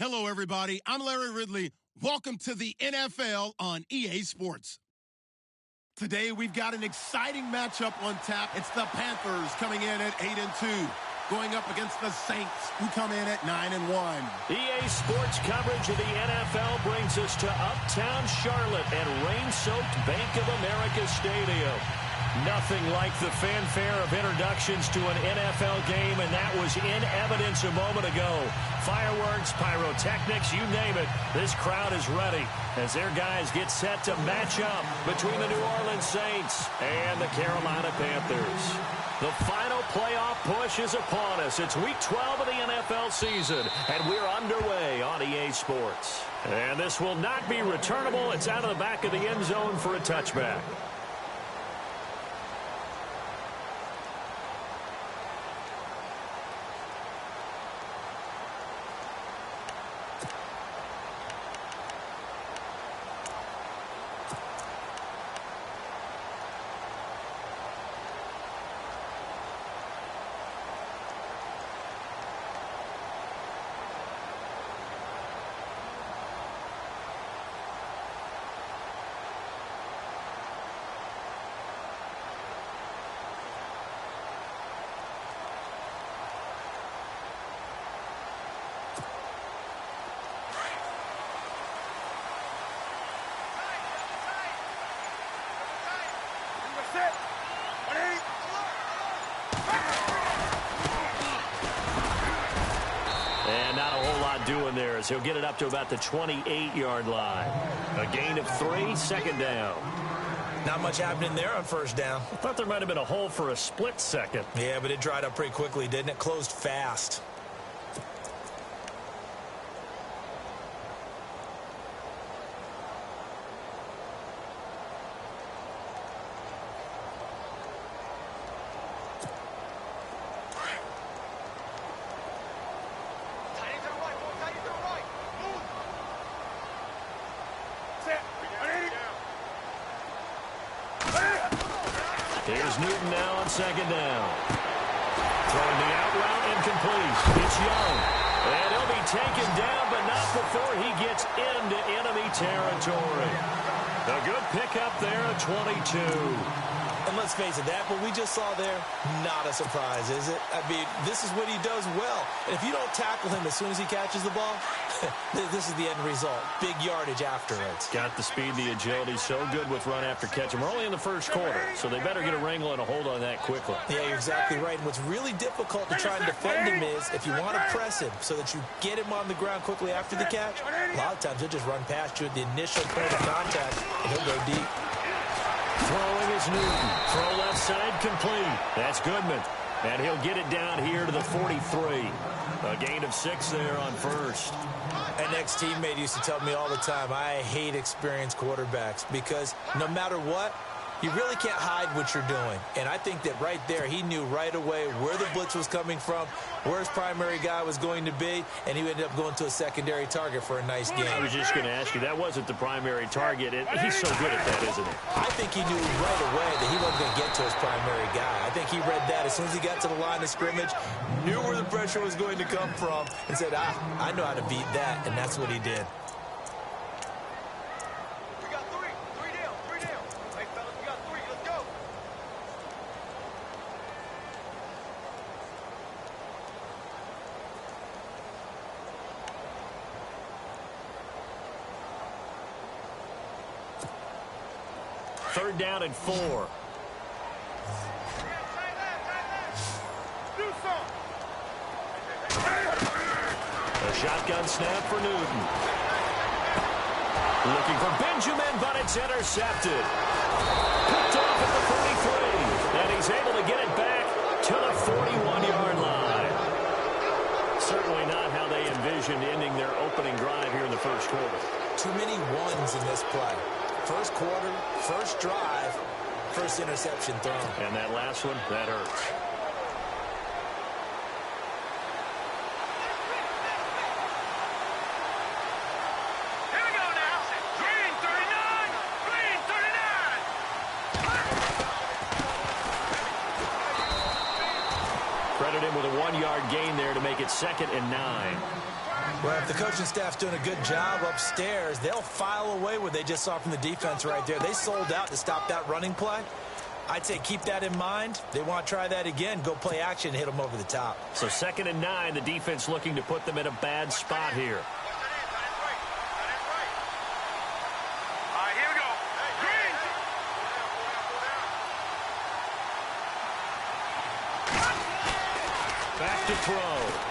Hello, everybody. I'm Larry Ridley. Welcome to the NFL on EA Sports. Today, we've got an exciting matchup on tap. It's the Panthers coming in at 8-2, going up against the Saints, who come in at 9-1. EA Sports coverage of the NFL brings us to Uptown Charlotte and rain-soaked Bank of America Stadium. Nothing like the fanfare of introductions to an NFL game, and that was in evidence a moment ago. Fireworks, pyrotechnics, you name it. This crowd is ready as their guys get set to match up between the New Orleans Saints and the Carolina Panthers. The final playoff push is upon us. It's Week 12 of the NFL season, and we're underway on EA Sports. And this will not be returnable. It's out of the back of the end zone for a touchback. And not a whole lot doing there as he'll get it up to about the 28-yard line. A gain of 3, second down. Not much happening there on first down. I thought there might have been a hole for a split second. Yeah, but it dried up pretty quickly, didn't it? Closed fast. Here's Newton now on second down. Throwing the out route incomplete. It's Young. And he'll be taken down, but not before he gets into enemy territory. A good pickup there at 22. And let's face it, that what we just saw there, not a surprise, is it? I mean, this is what he does well. And if you don't tackle him as soon as he catches the ball, this is the end result. Big yardage after it. Got the speed, the agility, so good with run after catch. And we're only in the first quarter, so they better get a wrangle and a hold on that quickly. Yeah, you're exactly right. And what's really difficult to try and defend him is if you want to press him so that you get him on the ground quickly after the catch, a lot of times he'll just run past you at the initial point of contact, and he'll go deep. Throwing is Newton. Throw left side complete. That's Goodman. And he'll get it down here to the 43. A gain of 6 there on first. An ex-teammate used to tell me all the time, I hate experienced quarterbacks because no matter what, you really can't hide what you're doing. And I think that right there, he knew right away where the blitz was coming from, where his primary guy was going to be, and he ended up going to a secondary target for a nice game. I was just going to ask you, that wasn't the primary target. He's so good at that, isn't he? I think he knew right away that he wasn't going to get to his primary guy. I think he read that as soon as he got to the line of scrimmage, knew where the pressure was going to come from, and said, I know how to beat that, and that's what he did. Third down and 4. A shotgun snap for Newton. Looking for Benjamin, but it's intercepted. Picked off at the 43. And he's able to get it back to the 41-yard line. Certainly not how they envisioned ending their opening drive here in the first quarter. Too many ones in this play. First quarter, first drive, first interception thrown. And that last one, that hurts. Here we go now. Green 39. Green 39. Credit him with a 1-yard gain there to make it 2nd and 9. Well, if the coaching staff's doing a good job upstairs, they'll file away what they just saw from the defense right there. They sold out to stop that running play. I'd say keep that in mind. They want to try that again. Go play action, hit them over the top. So 2nd and 9, the defense looking to put them in a bad spot here. All right, here we go. Green. Back to throw.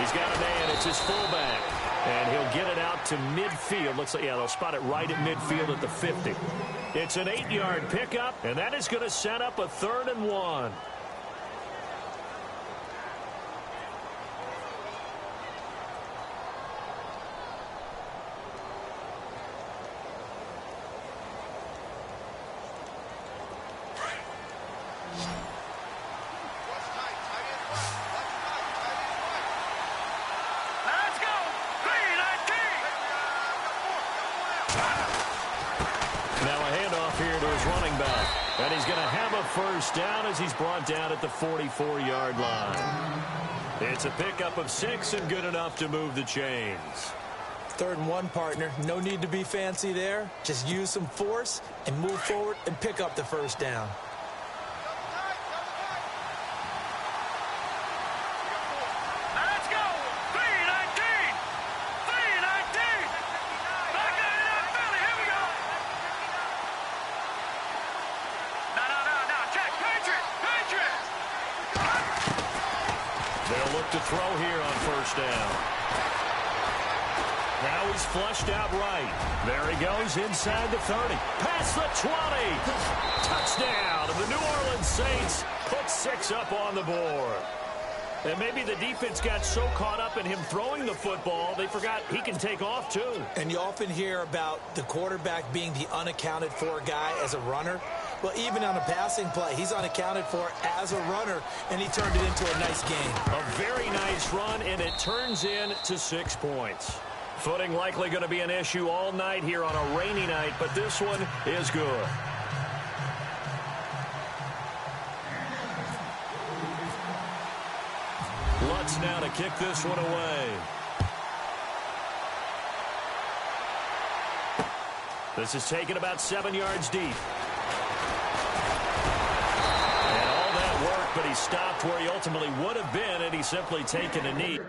He's got a man. It's his fullback. And he'll get it out to midfield. Looks like, yeah, they'll spot it right at midfield at the 50. It's an 8-yard pickup, and that is going to set up a 3rd and 1. Let's go. Green, Now a handoff here to his running back. And he's going to have a first down as he's brought down at the 44-yard line. It's a pickup of 6 and good enough to move the chains. 3rd and 1, partner. No need to be fancy there. Just use some force and move forward and pick up the first down. Let's go. 319. 319. Back out of that belly. Here we go. No. Check. Patriot. They'll look to throw here on first down. Now he's flushed out right. There he goes inside the 30. Past the 20. Touchdown. And the New Orleans Saints put 6 up on the board. And maybe the defense got so caught up in him throwing the football, they forgot he can take off too. And you often hear about the quarterback being the unaccounted for guy as a runner. Well, even on a passing play, he's unaccounted for as a runner, and he turned it into a nice game. A very nice run, and it turns into 6 points. Footing likely going to be an issue all night here on a rainy night, but this one is good. Lutz now to kick this one away. This is taken about 7 yards deep. And all that work, but he stopped where he ultimately would have been, and he's simply taken a knee.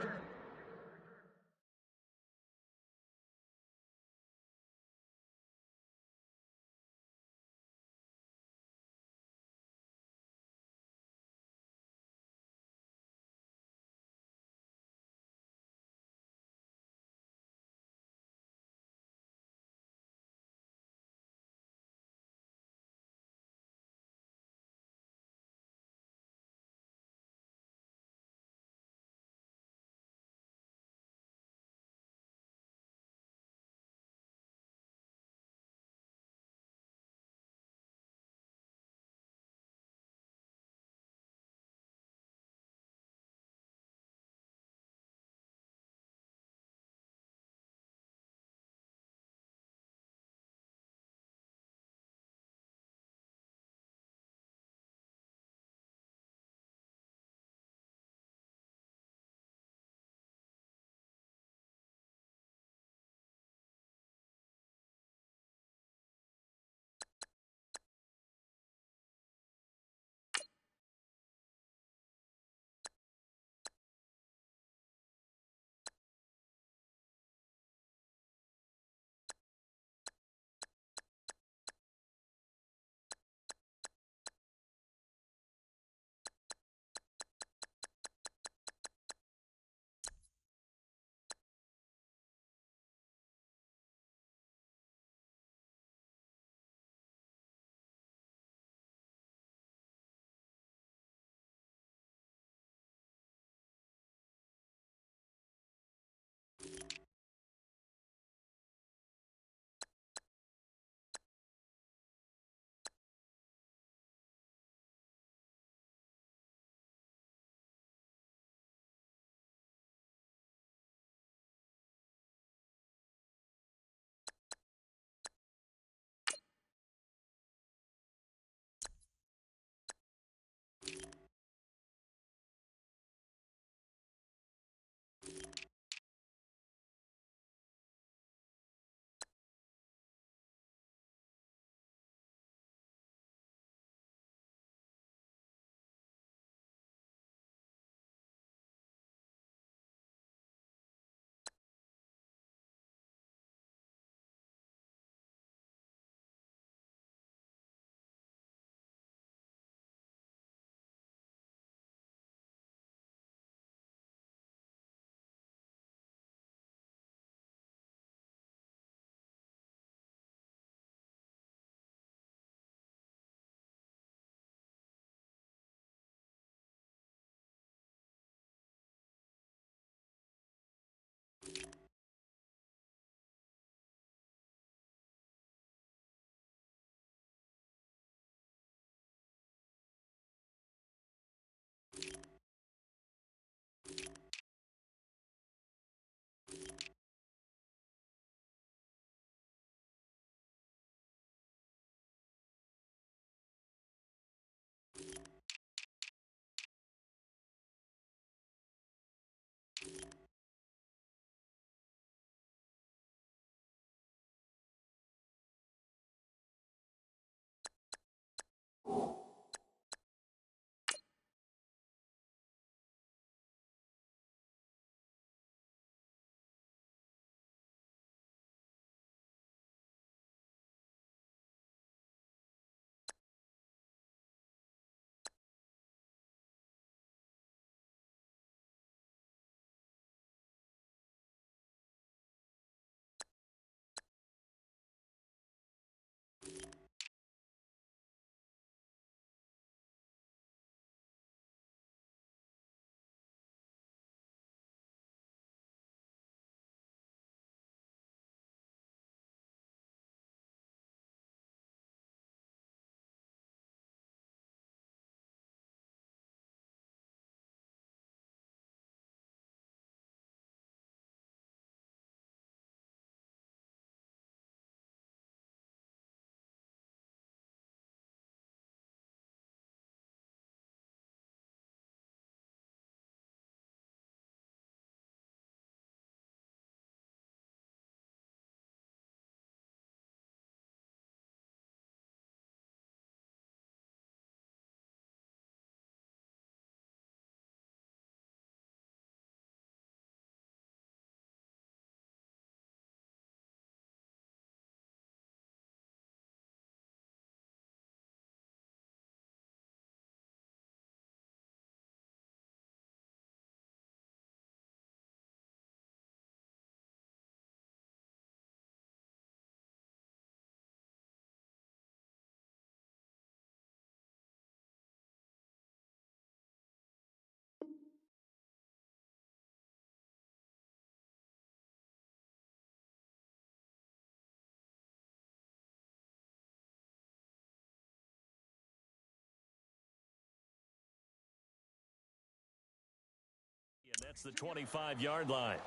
That's the 25-yard line.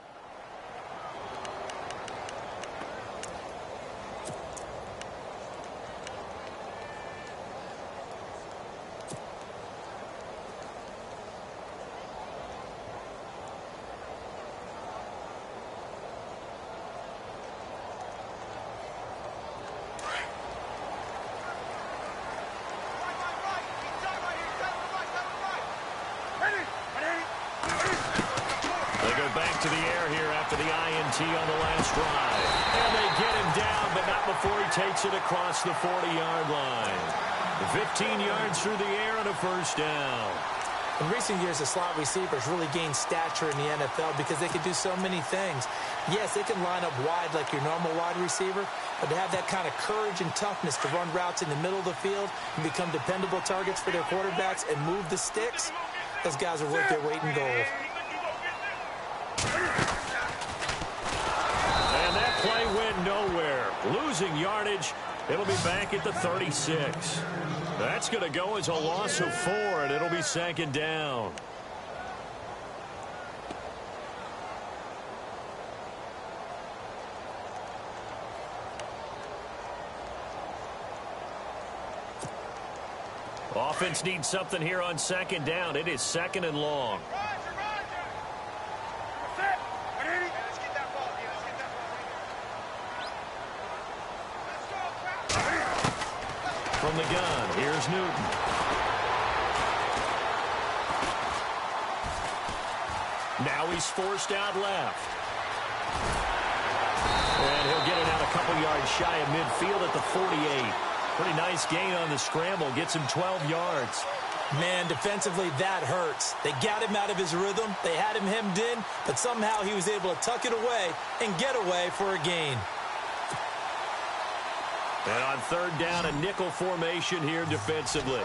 Back to the air here after the INT on the last drive. And they get him down, but not before he takes it across the 40-yard line. 15 yards through the air and a first down. In recent years, the slot receivers really gained stature in the NFL because they can do so many things. Yes, they can line up wide like your normal wide receiver, but to have that kind of courage and toughness to run routes in the middle of the field and become dependable targets for their quarterbacks and move the sticks, those guys are worth their weight in gold. And that play went nowhere. Losing yardage. It'll be back at the 36. That's going to go as a loss of 4, and it'll be second down. Offense needs something here on second down. It is second and long. From the gun, here's Newton. Now he's forced out left. And he'll get it out a couple yards shy of midfield at the 48. Pretty nice gain on the scramble. Gets him 12 yards. Man, defensively, that hurts. They got him out of his rhythm. They had him hemmed in, but somehow he was able to tuck it away and get away for a gain. And on third down, a nickel formation here defensively.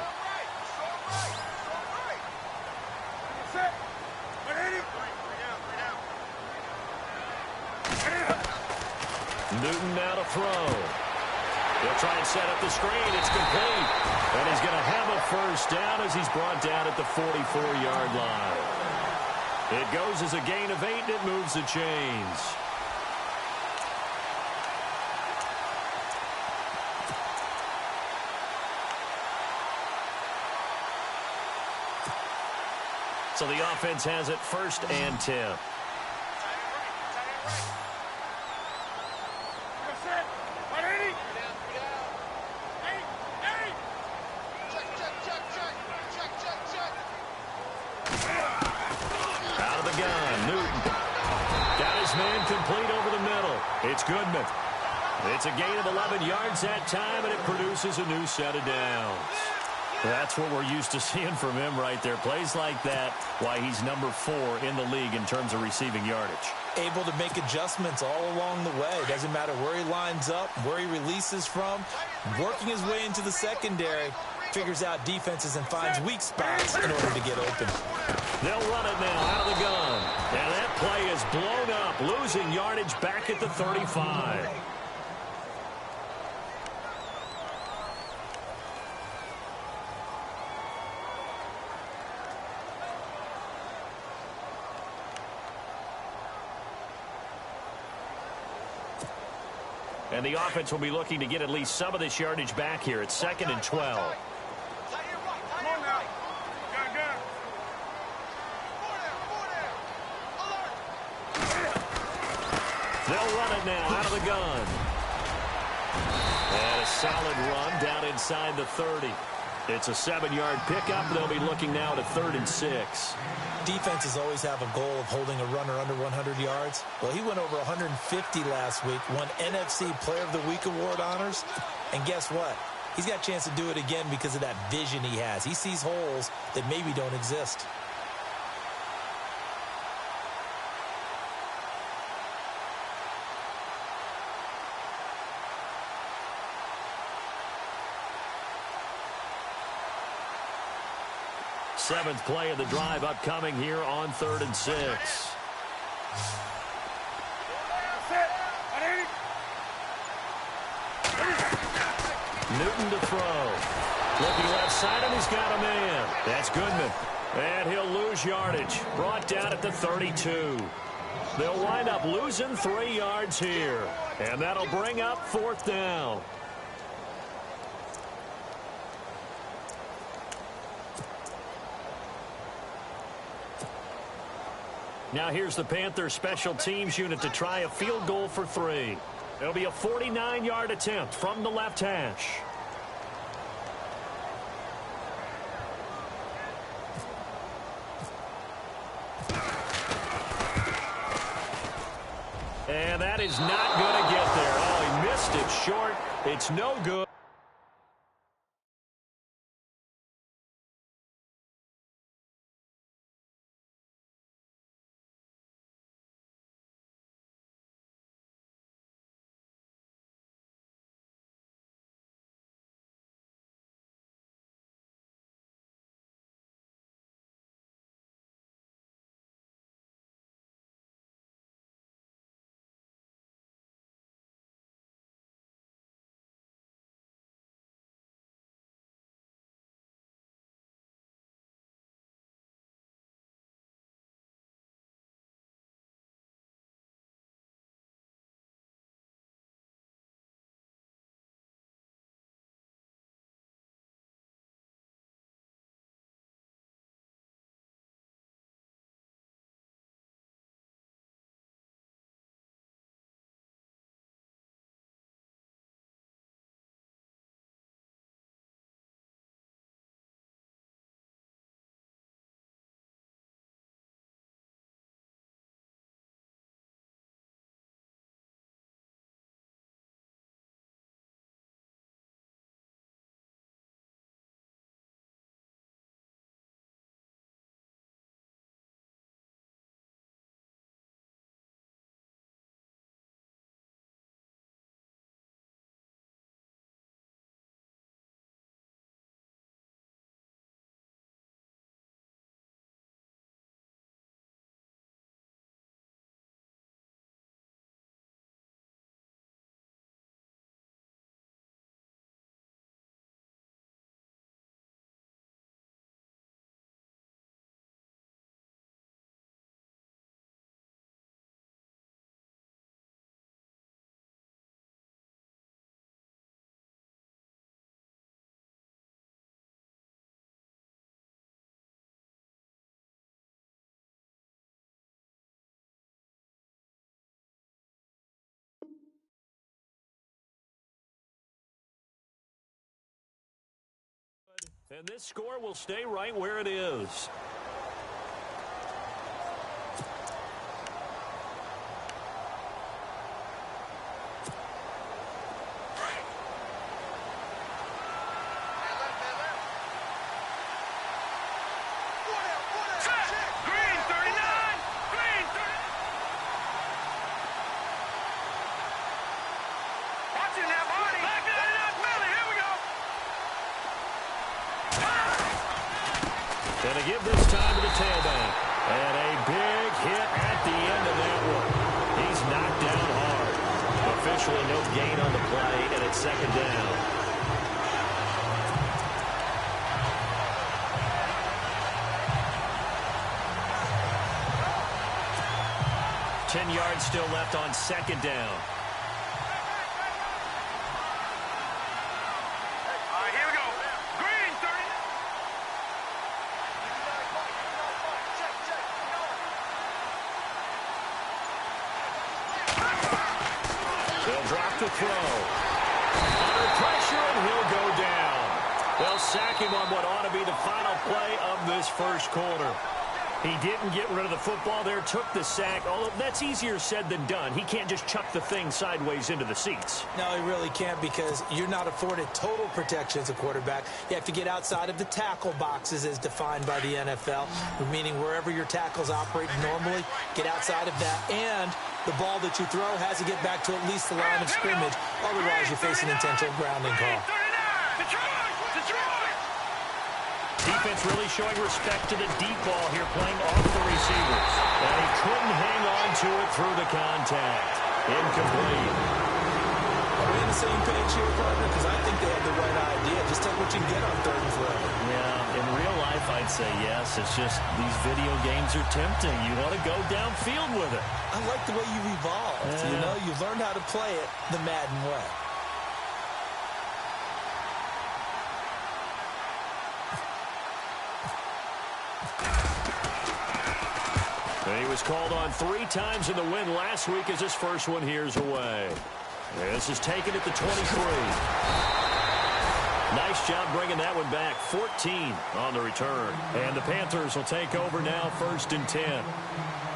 Newton now to throw. He'll try and set up the screen. It's complete. And he's going to have a first down as he's brought down at the 44-yard line. It goes as a gain of 8, and it moves the chains. So the offense has it first and 10. Out of the gun, Newton. Got his man complete over the middle. It's Goodman. It's a gain of 11 yards that time, and it produces a new set of downs. That's what we're used to seeing from him right there. Plays like that, why he's number 4 in the league in terms of receiving yardage. Able to make adjustments all along the way. Doesn't matter where he lines up, where he releases from. Working his way into the secondary, figures out defenses and finds weak spots in order to get open. They'll run it now out of the gun. And that play is blown up, losing yardage back at the 35. And the offense will be looking to get at least some of this yardage back here. It's second and 12. They'll run it now out of the gun. And a solid run down inside the 30. It's a 7-yard pickup. They'll be looking now to 3rd and 6. Defenses always have a goal of holding a runner under 100 yards. Well, he went over 150 last week, won NFC Player of the Week award honors. And guess what? He's got a chance to do it again because of that vision he has. He sees holes that maybe don't exist. Seventh play of the drive upcoming here on 3rd and 6. Newton to throw. Looking left side, and he's got a man. That's Goodman. And he'll lose yardage. Brought down at the 32. They'll wind up losing 3 yards here. And that'll bring up 4th down. Now here's the Panthers special teams unit to try a field goal for 3. It'll be a 49-yard attempt from the left hash. And that is not going to get there. Oh, he missed it short. It's no good. And this score will stay right where it is. And to give this time to the tailback. And a big hit at the end of that one. He's knocked down hard. Officially no gain on the play, and it's 2nd down. Ten yards still left on 2nd down. To throw. Under pressure, and he'll go down. They'll sack him on what ought to be the final play of this first quarter. He didn't get rid of the football there, took the sack. Although that's easier said than done. He can't just chuck the thing sideways into the seats. No, he really can't, because you're not afforded total protection as a quarterback. You have to get outside of the tackle boxes as defined by the NFL, meaning wherever your tackles operate normally, get outside of that. And the ball that you throw has to get back to at least the line of scrimmage. Otherwise, you face an intentional grounding call. Defense really showing respect to the deep ball here, playing off the receivers. And he couldn't hang on to it through the contact. Incomplete. the same page here, partner? Because I think they have the right idea. Just take what you can get on 3rd and forever. Yeah, in real life, I'd say yes. It's just these video games are tempting. You want to go downfield with it. I like the way you've evolved. Yeah. You know, you've learned how to play it the Madden way. He was called on 3 times in the win last week as his first one here's away. This is taken at the 23. Nice job bringing that one back. 14 on the return. And the Panthers will take over now, 1st and 10.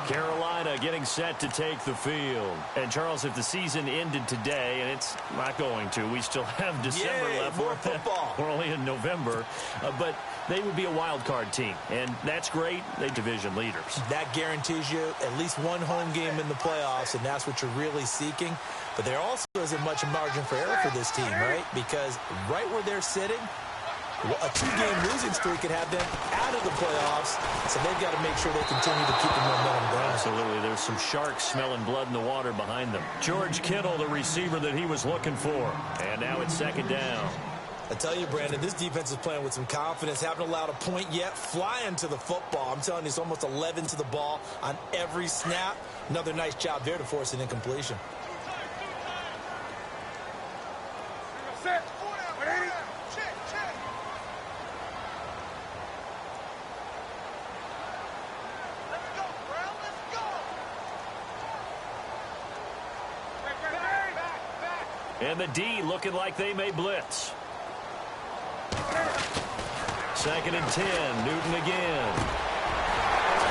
Carolina getting set to take the field. And, Charles, if the season ended today, and it's not going to, we still have December left. More football. We're only in November. But they would be a wild card team, and that's great. They're division leaders. That guarantees you at least one home game in the playoffs, and that's what you're really seeking. But there also isn't much margin for error for this team, right? Because right where they're sitting, a 2-game losing streak could have them out of the playoffs, so they've got to make sure they continue to keep the momentum going. Absolutely. There's some sharks smelling blood in the water behind them. George Kittle, the receiver that he was looking for. And now it's 2nd down. I tell you, Brandon, this defense is playing with some confidence. Haven't allowed a point yet. Flying to the football. I'm telling you, it's almost 11 to the ball on every snap. Another nice job there to force an incompletion. Set. Ready? Check. Let's go, Brown. Let's go. Back. And the D looking like they may blitz. 2nd and 10. Newton again.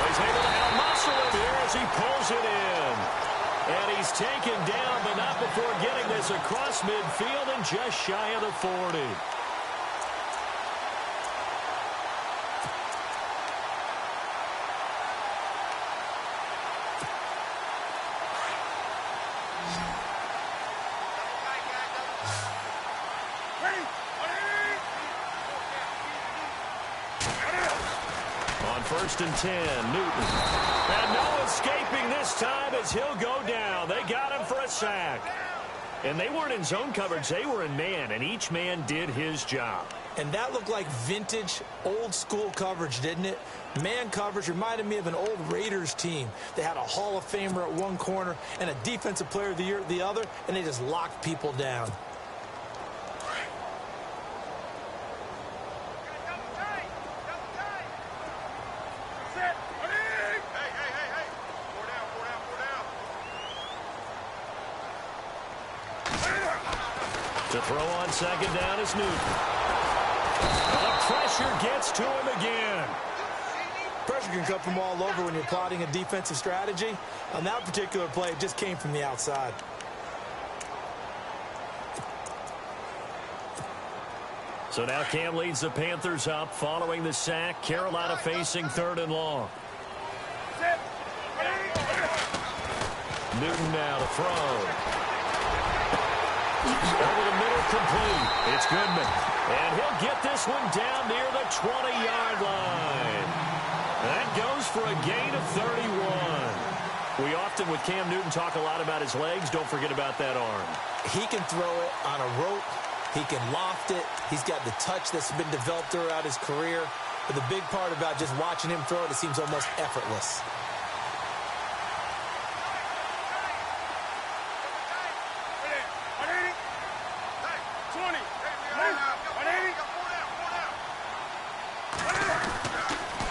He's able to out-muscle it here as he pulls it in. And he's taken down, but not before getting this across midfield and just shy of the 40. On 1st and 10, Newton. And no escaping this time as he'll go down. They got him for a sack. And they weren't in zone coverage. They were in man, and each man did his job. And that looked like vintage, old-school coverage, didn't it? Man coverage reminded me of an old Raiders team. They had a Hall of Famer at one corner and a Defensive Player of the Year at the other, and they just locked people down. To throw on 2nd down is Newton. The pressure gets to him again. Pressure can come from all over when you're plotting a defensive strategy. On that particular play, it just came from the outside. So now Cam leads the Panthers up following the sack. Carolina facing 3rd and long. Newton now to throw. Over the middle, complete. It's Goodman. And he'll get this one down near the 20-yard line. That goes for a gain of 31. We often, with Cam Newton, talk a lot about his legs. Don't forget about that arm. He can throw it on a rope. He can loft it. He's got the touch that's been developed throughout his career. But the big part about just watching him throw it, it seems almost effortless.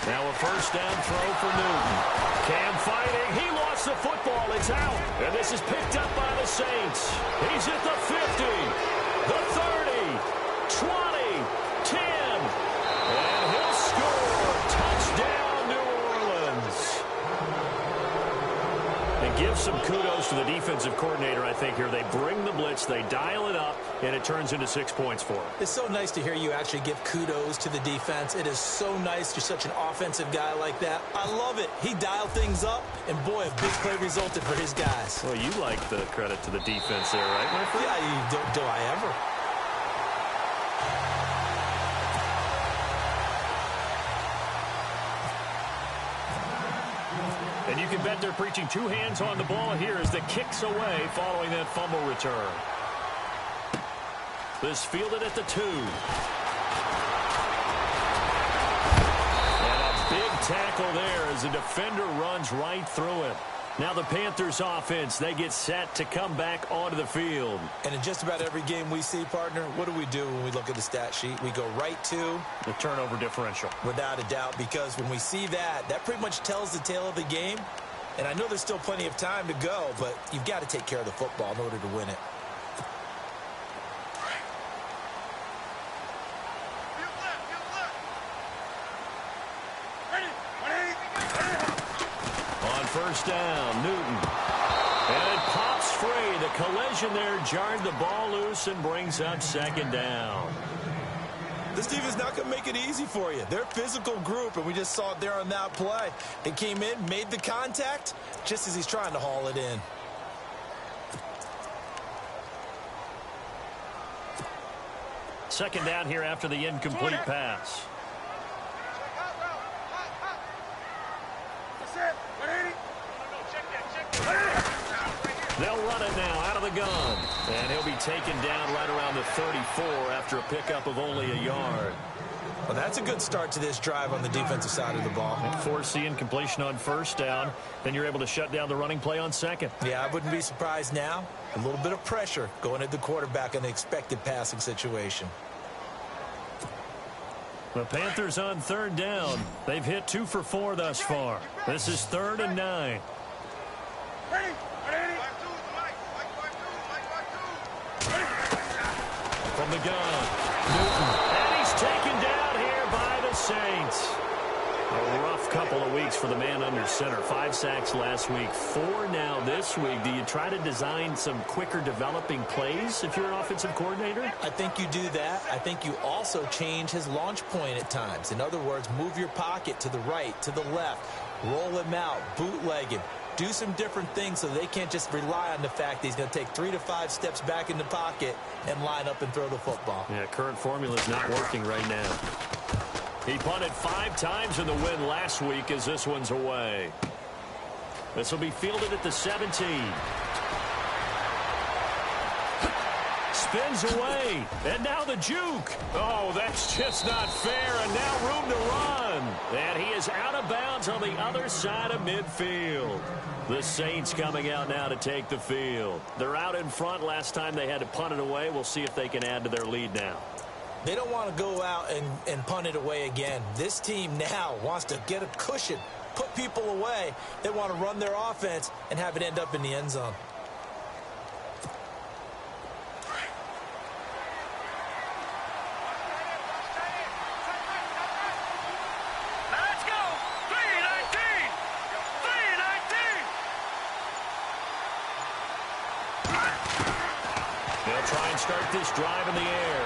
Now a 1st down throw for Newton. Cam fighting. He lost the football. It's out. And this is picked up by the Saints. He's at the 50, the 30, 20, 10. And he'll score. Touchdown, New Orleans. And give some kudos to the defensive coordinator, I think, here. They bring the blitz, they dial it up, and it turns into 6 points for him. It's so nice to hear you actually give kudos to the defense. It is so nice. You're such an offensive guy like that. I love it. He dialed things up, and boy, a big play resulted for his guys. Well, you like the credit to the defense there, right, my friend? Yeah, do I ever? And you can bet they're preaching 2 hands on the ball here as the kick's away following that fumble return. This fielded at the 2. Big tackle there as the defender runs right through him. Now the Panthers offense, they get set to come back onto the field. And in just about every game we see, partner, what do when we look at the stat sheet? We go right to the turnover differential. Without a doubt, because when we see that, that pretty much tells the tale of the game. And I know there's still plenty of time to go, but you've got to take care of the football in order to win it. First down, Newton. And it pops free. The collision there jarred the ball loose and brings up second down. This defense not going to make it easy for you. They're a physical group, and we just saw it there on that play. They came in, made the contact, just as he's trying to haul it in. Second down here after the incomplete pass. They'll run it now out of the gun. And he'll be taken down right around the 34 after a pickup of only a yard. Well, that's a good start to this drive on the defensive side of the ball. Force the incompletion on first down. Then you're able to shut down the running play on second. Yeah, I wouldn't be surprised now. A little bit of pressure going at the quarterback in the expected passing situation. The Panthers on third down. They've hit 2 for 4 thus far. This is 3rd and 9. From the gun, Newton. And he's taken down here by the Saints. A rough couple of weeks for the man under center. 5 sacks last week, 4 now this week. Do you try to design some quicker developing plays if you're an offensive coordinator? I think you do that. I think you also change his launch point at times. In other words, move your pocket to the right, to the left, roll him out, bootleg him. Do some different things so they can't just rely on the fact that he's going to take 3 to 5 steps back in the pocket and line up and throw the football. Yeah, current formula is not working right now. He punted 5 times in the win last week as this one's away. This will be fielded at the 17. Spins away. And now the juke. Oh, that's just not fair. And now room to run. And he is out of bounds on the other side of midfield. The Saints coming out now to take the field. They're out in front. Last time they had to punt it away. We'll see if they can add to their lead now. They don't want to go out and punt it away again. This team now wants to get a cushion, put people away. They want to run their offense and have it end up in the end zone. Let's go! 319! 319! They'll try and start this drive in the air.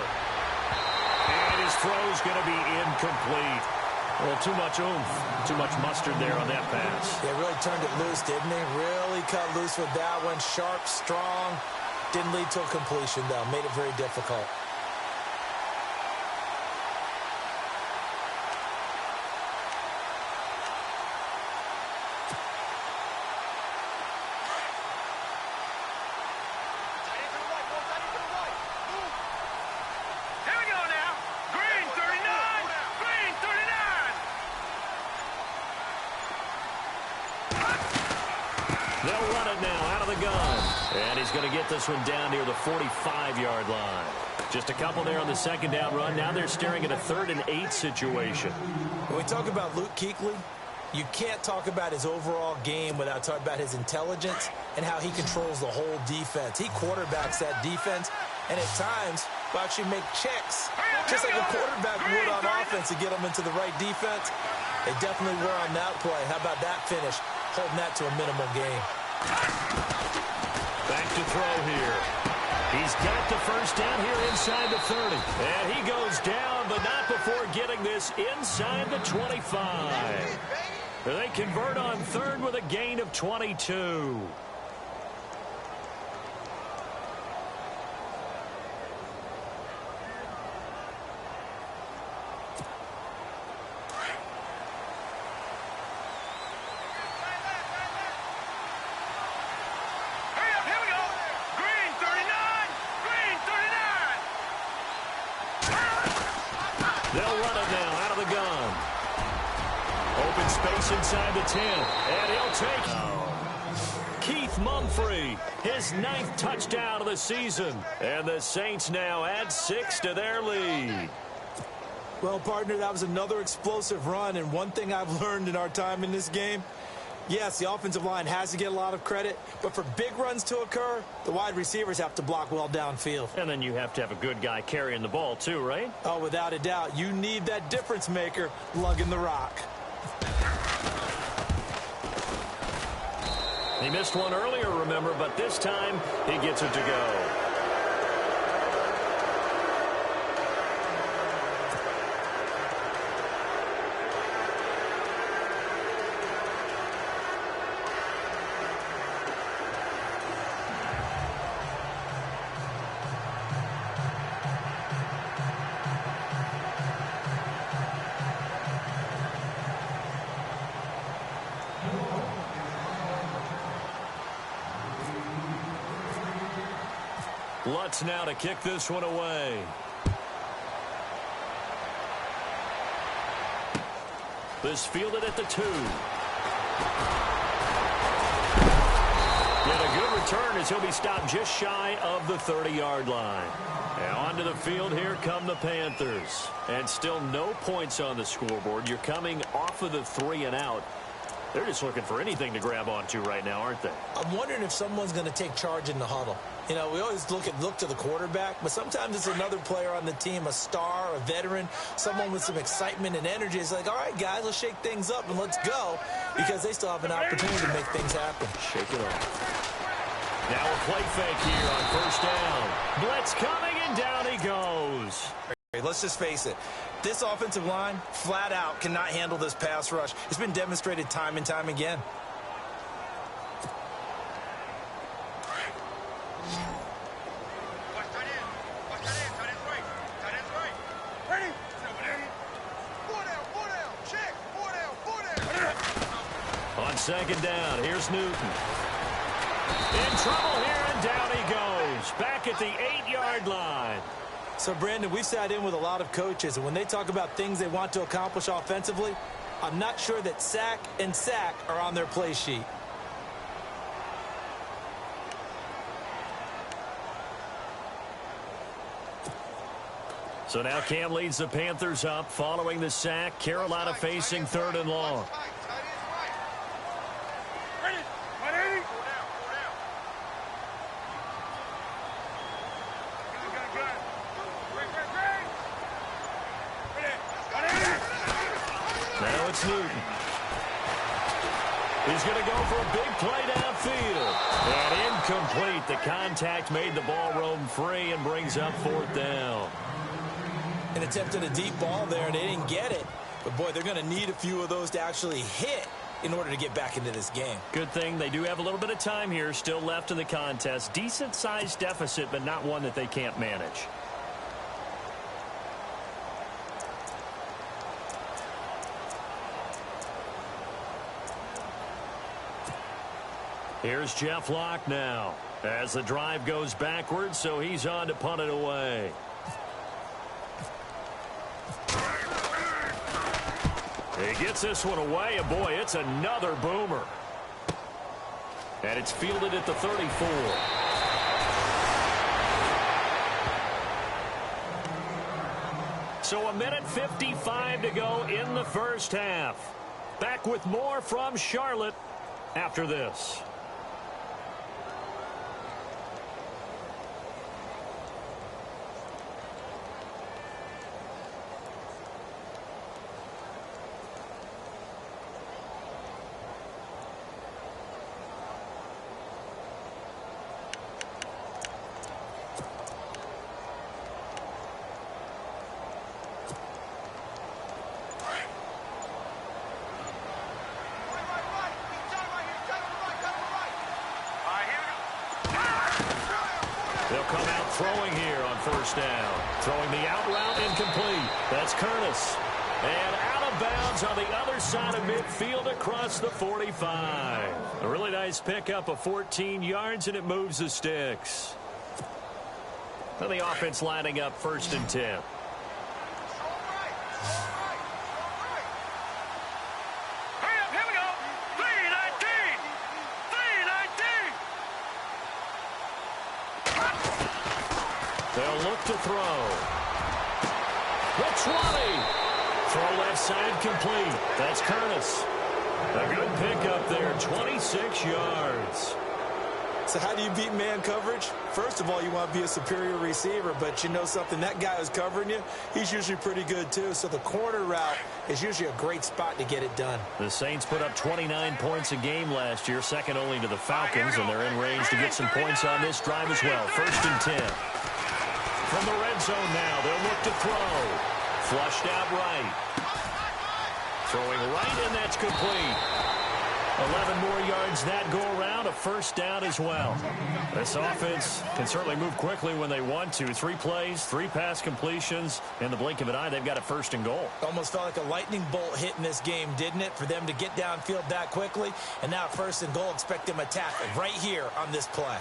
And his throw's going to be incomplete. Well, too much oomph, too much mustard there on that pass. They really turned it loose, didn't they? Really cut loose with that one. Sharp, strong. Didn't lead to a completion, though. Made it very difficult. Here we go now. Green 39. Green 39. They'll run it now out of the gun. And he's going to get this one down near the 45-yard line. Just a couple there on the second down run. Now they're staring at a 3rd and 8 situation. When we talk about Luke Kuechly, you can't talk about his overall game without talking about his intelligence and how he controls the whole defense. He quarterbacks that defense, and at times will actually make checks, just like a quarterback would on offense to get them into the right defense. They definitely were on that play. How about that finish? Holding that to a minimal gain. Back to throw here. He's got the first down here inside the 30. And he goes down, but not before getting this inside the 25. They convert on 3rd with a gain of 22. space inside the 10. And he'll take it. Keith Mumphrey, his 9th touchdown of the season. And the Saints now add 6 to their lead. Well, partner, that was another explosive run. And one thing I've learned in our time in this game, yes, the offensive line has to get a lot of credit, but for big runs to occur, the wide receivers have to block well downfield. And then you have to have a good guy carrying the ball too, right? Oh, without a doubt. You need that difference maker lugging the rock. He missed one earlier, remember, but this time he gets it to go. Lutz now to kick this one away. This fielded at the 2. Get a good return as he'll be stopped just shy of the 30-yard line. And onto the field, here come the Panthers. And still no points on the scoreboard. You're coming off of the 3 and out. They're just looking for anything to grab onto right now, aren't they? I'm wondering if someone's going to take charge in the huddle. You know, we always look to the quarterback, but sometimes it's another player on the team, a star, a veteran, someone with some excitement and energy. It's like, all right, guys, let's shake things up and let's go, because they still have an opportunity to make things happen. Shake it off. Now a play fake here on first down. Blitz coming, and down he goes. Let's just face it. This offensive line, flat out, cannot handle this pass rush. It's been demonstrated time and time again. On second down, here's Newton. In trouble here, and down he goes. Back at the 8-yard line. So, Brandon, we've sat in with a lot of coaches, and when they talk about things they want to accomplish offensively, I'm not sure that sack and sack are on their play sheet. So now Cam leads the Panthers up following the sack. Carolina facing 3rd and long. Now it's Newton. He's going to go for a big play downfield. And incomplete. The contact made the ball roam free and brings up 4th down. An attempt at a deep ball there, and they didn't get it. But, boy, they're going to need a few of those to actually hit in order to get back into this game. Good thing they do have a little bit of time here still left in the contest. Decent-sized deficit, but not one that they can't manage. Here's Jeff Locke now as the drive goes backwards, so he's on to punt it away. He gets this one away, and boy, it's another boomer. And it's fielded at the 34. So 1:55 to go in the first half. Back with more from Charlotte after this. They'll come out throwing here on first down. Throwing the out route incomplete. That's Curtis. And out of bounds on the other side of midfield across the 45. A really nice pickup of 14 yards, and it moves the sticks. Now the offense lining up 1st and 10. They'll look to throw. The 20. Throw left side complete. That's Curtis. A good pickup there, 26 yards. So how do you beat man coverage? First of all, you want to be a superior receiver, but you know something, that guy who's covering you, he's usually pretty good too. So the corner route is usually a great spot to get it done. The Saints put up 29 points a game last year, second only to the Falcons, and they're in range to get some points on this drive as well. 1st and 10. From the red zone now, they'll look to throw. Flushed out right. Throwing right, and that's complete. 11 more yards that go around, a 1st down as well. This offense can certainly move quickly when they want to. 3 plays, 3 pass completions. In the blink of an eye, they've got a 1st and goal. Almost felt like a lightning bolt hit in this game, didn't it? For them to get downfield that quickly. And now 1st and goal, expect them to attack right here on this play.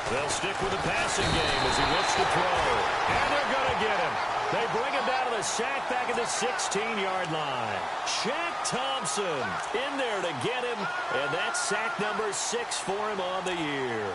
They'll stick with the passing game as he looks to throw. And they're going to get him. They bring him down to the sack back at the 16-yard line. Shaq Thompson in there to get him. And that's sack number 6 for him on the year.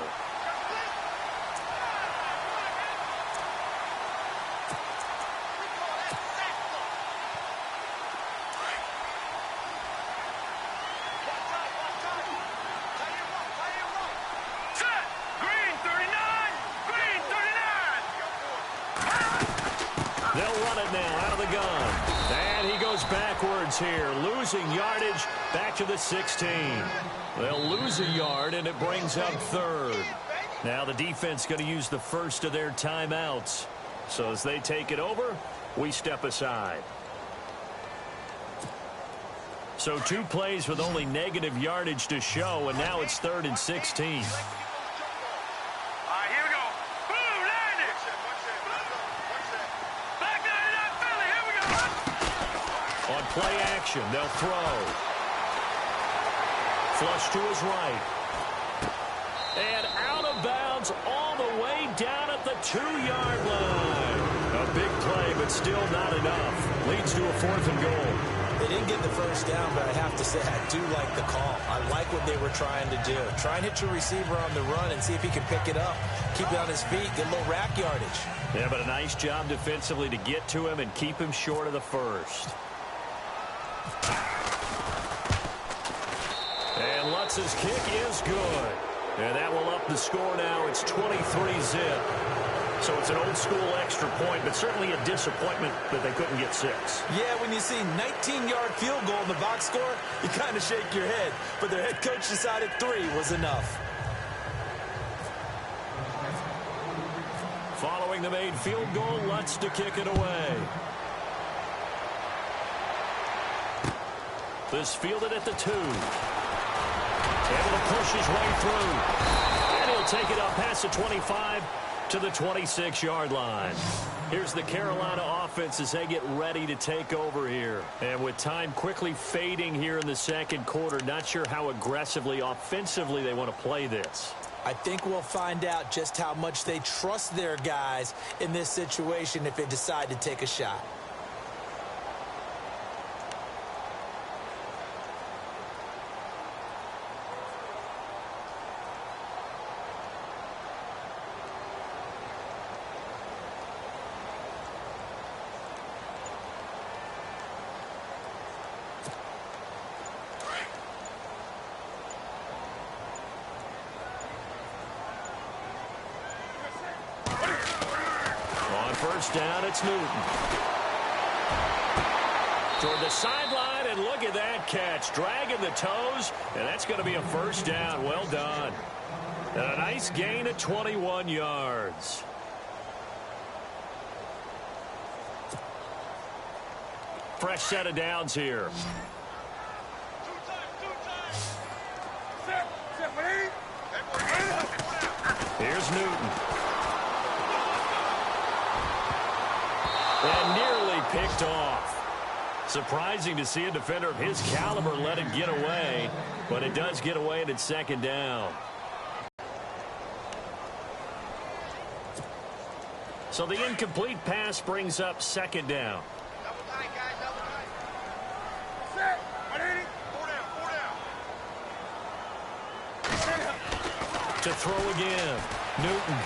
They'll run it now out of the gun. And he goes backwards here, losing yardage back to the 16. They'll lose a yard, and it brings up 3rd. Now the defense going to use the first of their timeouts. So as they take it over, we step aside. So 2 plays with only negative yardage to show, and now it's 3rd and 16. On play action, they'll throw. Flush to his right. And out of bounds all the way down at the 2-yard line. A big play, but still not enough. Leads to a 4th and goal. They didn't get the 1st down, but I have to say I do like the call. I like what they were trying to do. Try and hit your receiver on the run and see if he can pick it up. Keep it on his feet, get a little rack yardage. Yeah, but a nice job defensively to get to him and keep him short of the 1st. And Lutz's kick is good. And that will up the score now. It's 23-zip. So it's an old-school extra point, but certainly a disappointment that they couldn't get 6. Yeah, when you see 19-yard field goal in the box score, you kind of shake your head. But their head coach decided 3 was enough. Following the made field goal, Lutz to kick it away. This fielded at the 2. Able to push his way through. And he'll take it up past the 25 to the 26-yard line. Here's the Carolina offense as they get ready to take over here. And with time quickly fading here in the 2nd quarter, not sure how aggressively, offensively they want to play this. I think we'll find out just how much they trust their guys in this situation if they decide to take a shot. First down, it's Newton. Toward the sideline, and look at that catch. Dragging the toes, and that's going to be a 1st down. Well done. And a nice gain of 21 yards. Fresh set of downs here. Here's Newton. And nearly picked off. Surprising to see a defender of his caliber let it get away, but it does get away and it's 2nd down. So the incomplete pass brings up 2nd down. To throw again. Newton.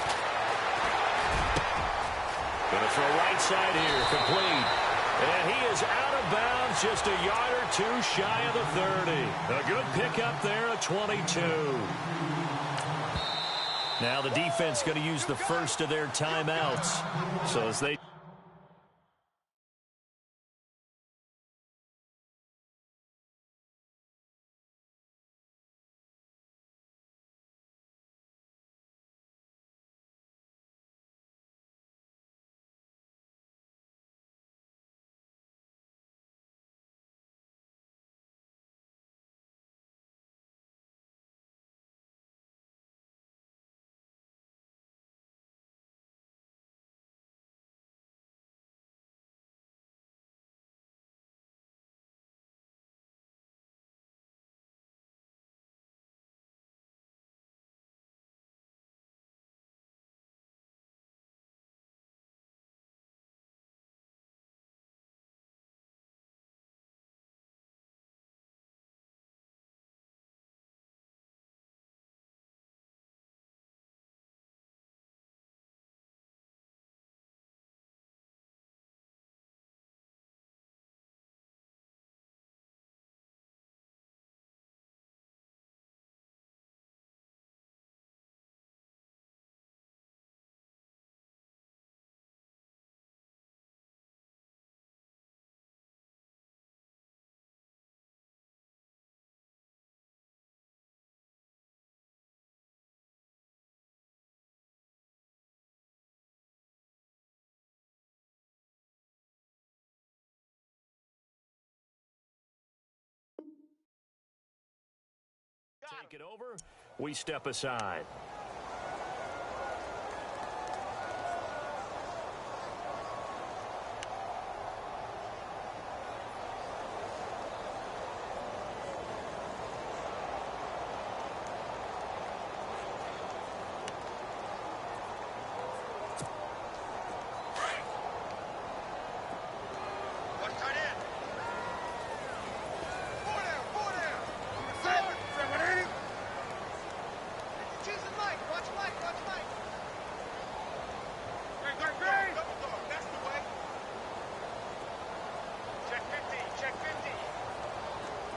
Going to throw right side here. Complete. And he is out of bounds, just a yard or two shy of the 30. A good pickup there, a 22. Now the defense going to use the first of their timeouts. So as they... Take it over. We step aside.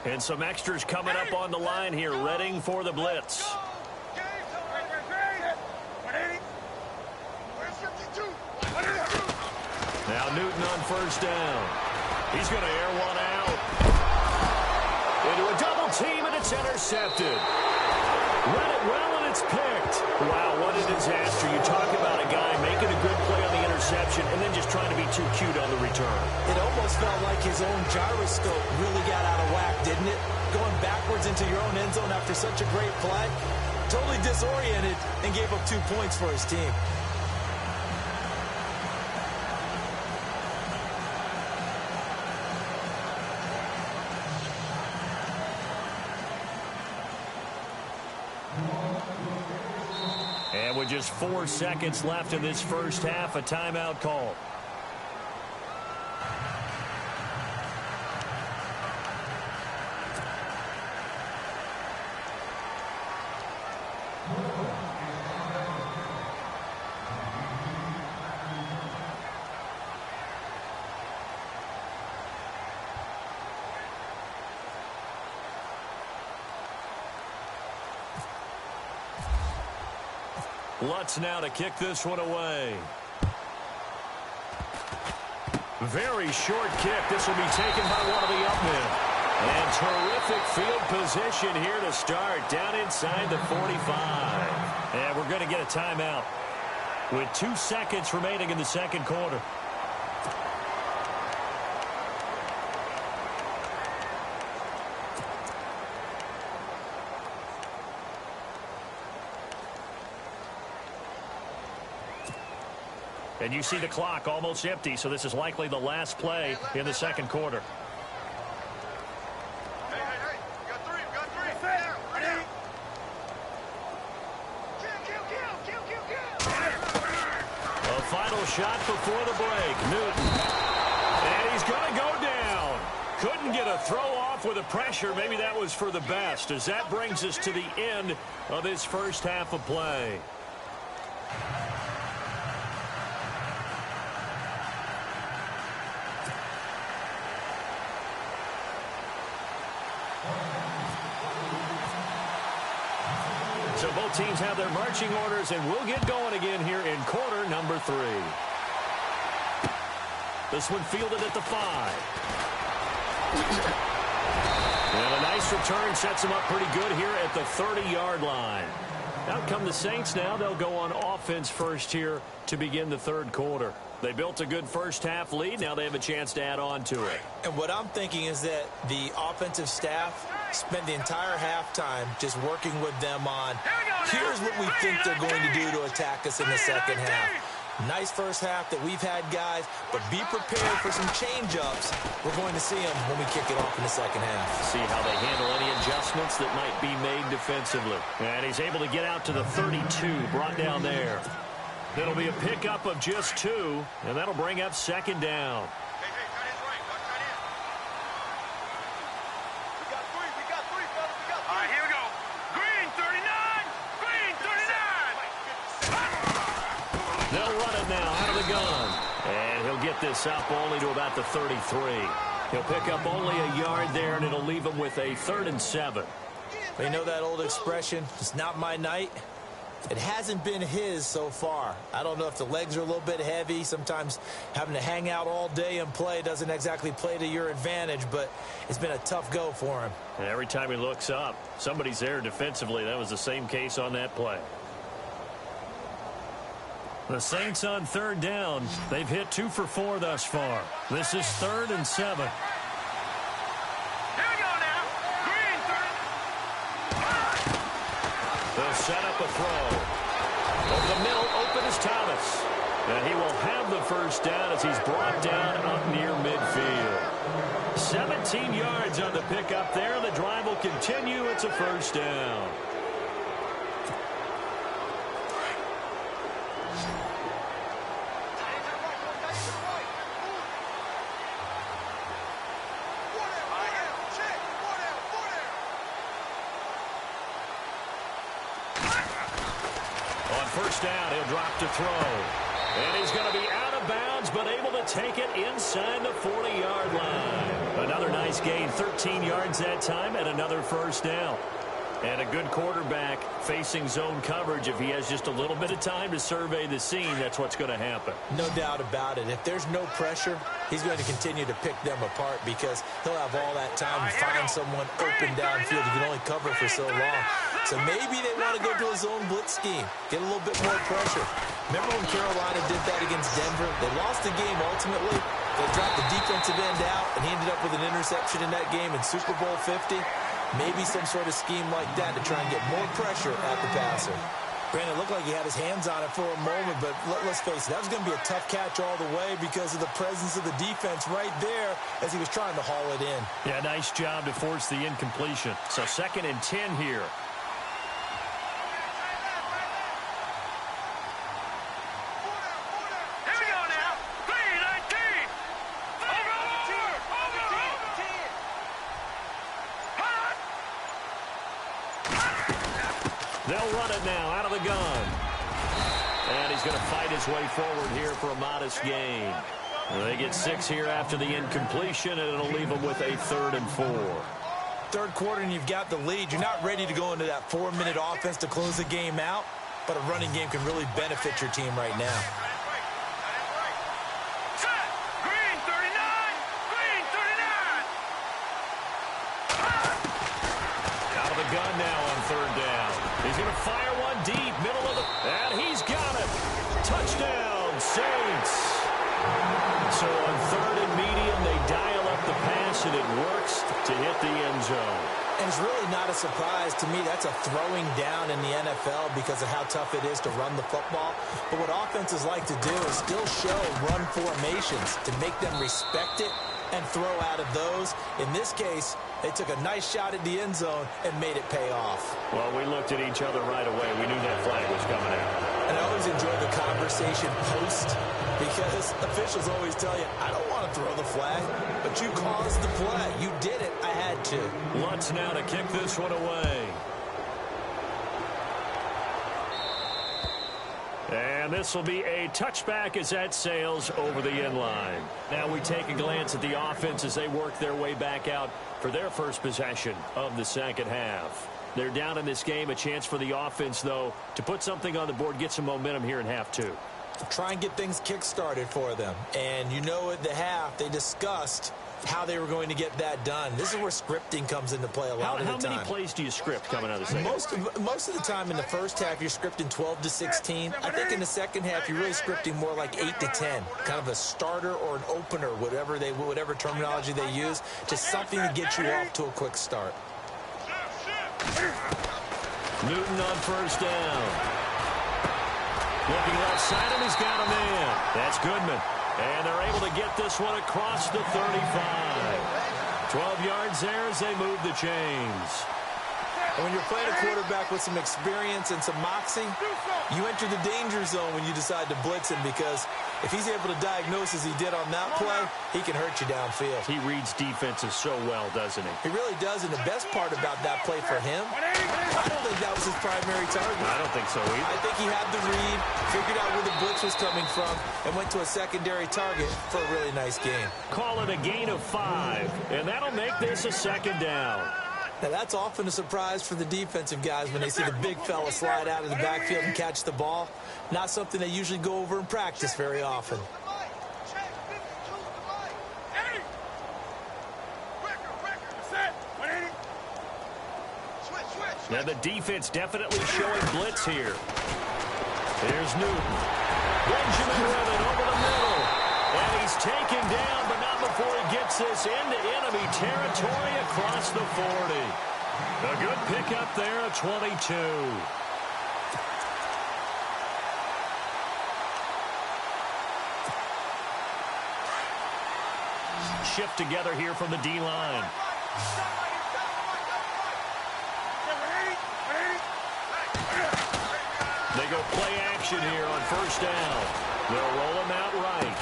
And some extras coming up on the line here, readying for the blitz. Now Newton on first down. He's going to air one out. Into a double team, and it's intercepted. Read it well, and it's picked. Wow, what a disaster. You talk about a guy making a good play on the interception and then just trying to be too cute on the return. It almost felt like his own gyroscope really got out of whack, didn't it? Going backwards into your own end zone after such a great play. Totally disoriented and gave up 2 points for his team. And with just 4 seconds left in this first half, a timeout call. Lutz now to kick this one away. Very short kick. This will be taken by one of the upmen. And terrific field position here to start. Down inside the 45. And we're going to get a timeout with 2 seconds remaining in the second quarter. And you see the clock almost empty, so this is likely the last play in the second quarter. Hey, you got three. Ready? Kill. A final shot before the break. Newton. And he's going to go down. Couldn't get a throw off with the pressure. Maybe that was for the best, as that brings us to the end of this first half of play. So both teams have their marching orders, and we'll get going again here in quarter number 3. This one fielded at the 5. And a nice return sets them up pretty good here at the 30-yard line. Out come the Saints now. They'll go on offense first here to begin the third quarter. They built a good first-half lead. Now they have a chance to add on to it. And what I'm thinking is that the offensive staff spent the entire halftime just working with them on, here's what we think they're going to do to attack us in the second half. Nice first half that we've had, guys, but be prepared for some change-ups. We're going to see them when we kick it off in the second half. See how they handle any adjustments that might be made defensively. And he's able to get out to the 32, brought down there. It'll be a pickup of just 2, and that'll bring up second down. All right, here we go. Green 39. Green 39. They'll run it now out of the gun. And he'll get this up only to about the 33. He'll pick up only a yard there, and it'll leave him with a 3rd and 7. You know that old expression, it's not my night? It hasn't been his so far. I don't know if the legs are a little bit heavy. Sometimes having to hang out all day and play doesn't exactly play to your advantage, but it's been a tough go for him. And every time he looks up, somebody's there defensively. That was the same case on that play. The Saints on 3rd down. They've hit 2 for 4 thus far. This is 3rd and 7. Here we go now. Green 30. They'll set up a throw. Over the middle, open is Thomas. And he will have the first down as he's brought down up near midfield. 17 yards on the pickup there. The drive will continue. It's a first down. First down, he'll drop to throw. And he's going to be out of bounds, but able to take it inside the 40-yard line. Another nice gain, 13 yards that time, and another first down. And a good quarterback facing zone coverage. If he has just a little bit of time to survey the scene, that's what's going to happen. No doubt about it. If there's no pressure, he's going to continue to pick them apart because he'll have all that time to find someone open downfield. He can only cover for so long. So maybe they want to go to a zone blitz scheme, get a little bit more pressure. Remember when Carolina did that against Denver? They lost the game ultimately. They dropped the defensive end out, and he ended up with an interception in that game in Super Bowl 50. Maybe some sort of scheme like that to try and get more pressure at the passer. Brandon, it looked like he had his hands on it for a moment, but let's face it, that was going to be a tough catch all the way because of the presence of the defense right there as he was trying to haul it in. Yeah, nice job to force the incompletion. So 2nd and 10 here. They'll run it now out of the gun. And he's going to fight his way forward here for a modest gain. They get 6 here after the incompletion, and it'll leave them with a 3rd and 4. Third quarter, and you've got the lead. You're not ready to go into that 4-minute offense to close the game out, but a running game can really benefit your team right now. Green 39. Green 39. Out of the gun now on 3rd down. He's going to fire one deep, middle of the... And he's got it. Touchdown, Saints. So on 3rd and medium, they dial up the pass, and it works to hit the end zone. And it's really not a surprise to me. That's a throwing down in the NFL because of how tough it is to run the football. But what offenses like to do is still show run formations to make them respect it and throw out of those. In this case, they took a nice shot at the end zone and made it pay off. Well, we looked at each other right away. We knew that flag was coming out. And I always enjoy the conversation post, because officials always tell you, I don't want to throw the flag, but you caused the play. You did it. I had to. Lutz now to kick this one away. And this will be a touchback as that sails over the end line. Now we take a glance at the offense as they work their way back out for their first possession of the second half. They're down in this game. A chance for the offense, though, to put something on the board, get some momentum here in half two. Try and get things kick-started for them. And you know at the half, they discussed how they were going to get that done. This is where scripting comes into play a lot of the time. How many plays do you script coming out of the second? Most of the time in the first half, you're scripting 12 to 16. I think in the second half, you're really scripting more like 8 to 10. Kind of a starter or an opener, whatever terminology they use, just something to get you off to a quick start. Newton on first down. Looking left side, and he's got a man. That's Goodman. And they're able to get this one across the 35. 12 yards there as they move the chains. And when you're playing a quarterback with some experience and some moxie, you enter the danger zone when you decide to blitz him, because if he's able to diagnose as he did on that play, he can hurt you downfield. He reads defenses so well, doesn't he? He really does, and the best part about that play for him, I don't think that was his primary target. I don't think so either. I think he had the read, figured out where the blitz was coming from, and went to a secondary target for a really nice game. Call it a gain of 5, and that'll make this a second down. Now, that's often a surprise for the defensive guys when they see the big fella slide out of the backfield and catch the ball. Not something they usually go over in practice very often. Now, the defense definitely showing blitz here. Here's Newton. Benjamin with it over the middle. And he's taken down, but not before he gets this into enemy territory across the 40. A good pickup there at 22. Shift together here from the D-line. They go play action here on first down. They'll roll him out right.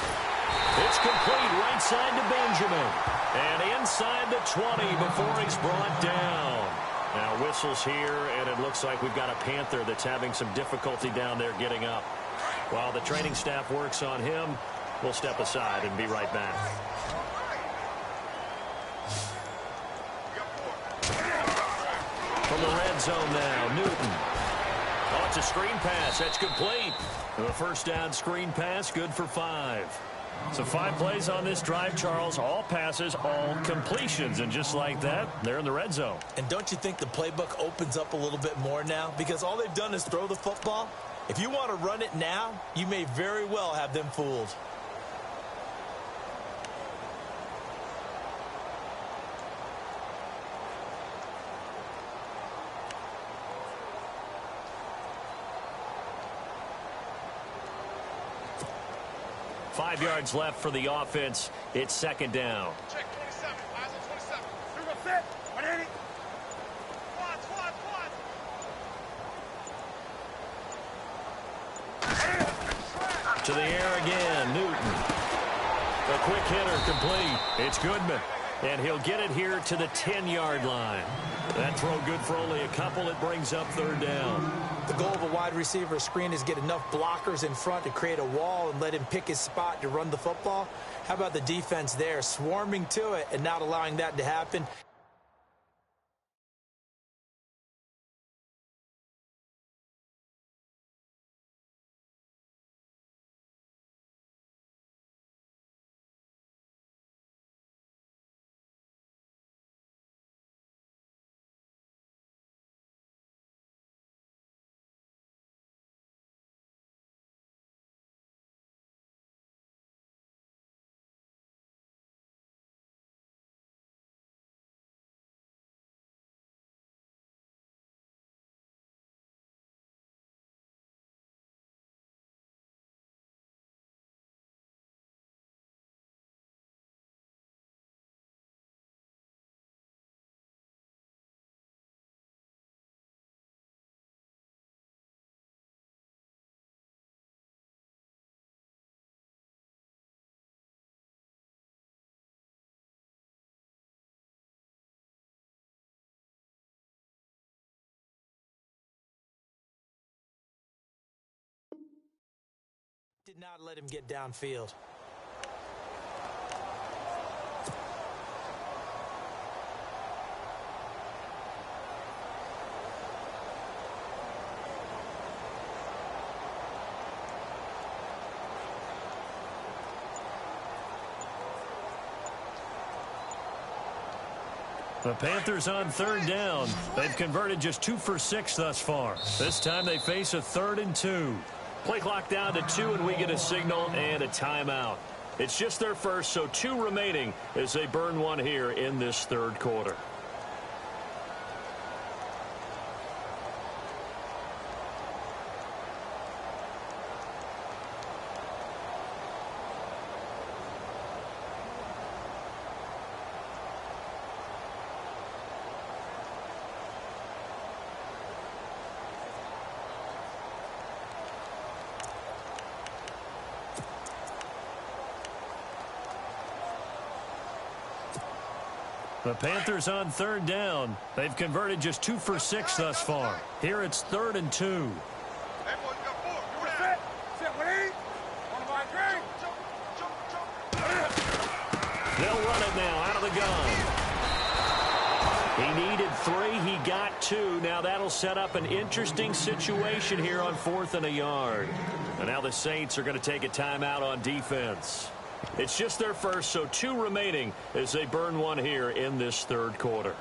It's complete right side to Benjamin. And inside the 20 before he's brought down. Now whistles here, and it looks like we've got a Panther that's having some difficulty down there getting up. While the training staff works on him, we'll step aside and be right back. From the red zone now, Newton. Oh, it's a screen pass. That's complete. And the first down screen pass, good for 5. So 5 plays on this drive, Charles. All passes, all completions. And just like that, they're in the red zone. And don't you think the playbook opens up a little bit more now? Because all they've done is throw the football. If you want to run it now, you may very well have them fooled. Five yards left for the offense. It's second down. Check 27. Eyes on 27. You're going to fit. 180. Squad. To the air again, Newton. A quick hitter complete. It's Goodman. And he'll get it here to the 10-yard line. That throw good for only a couple. It brings up third down. The goal of a wide receiver screen is get enough blockers in front to create a wall and let him pick his spot to run the football. How about the defense there, swarming to it and not allowing that to happen? did not let him get downfield. The Panthers on third down. They've converted just 2 for 6 thus far. This time they face a 3rd and 2. Play clock down to 2, and we get a signal and a timeout. It's just their first, so 2 remaining as they burn one here in this third quarter. The Panthers on third down. They've converted just 2 for 6 thus far. Here it's 3rd and 2. Hey, boys, you got 4. You ready? Sit, Wade. On the line, Greg. They'll run it now out of the gun. He needed 3. He got 2. Now that'll set up an interesting situation here on 4th and a yard. And now the Saints are going to take a timeout on defense. It's just their first, so 2 remaining as they burn one here in this third quarter.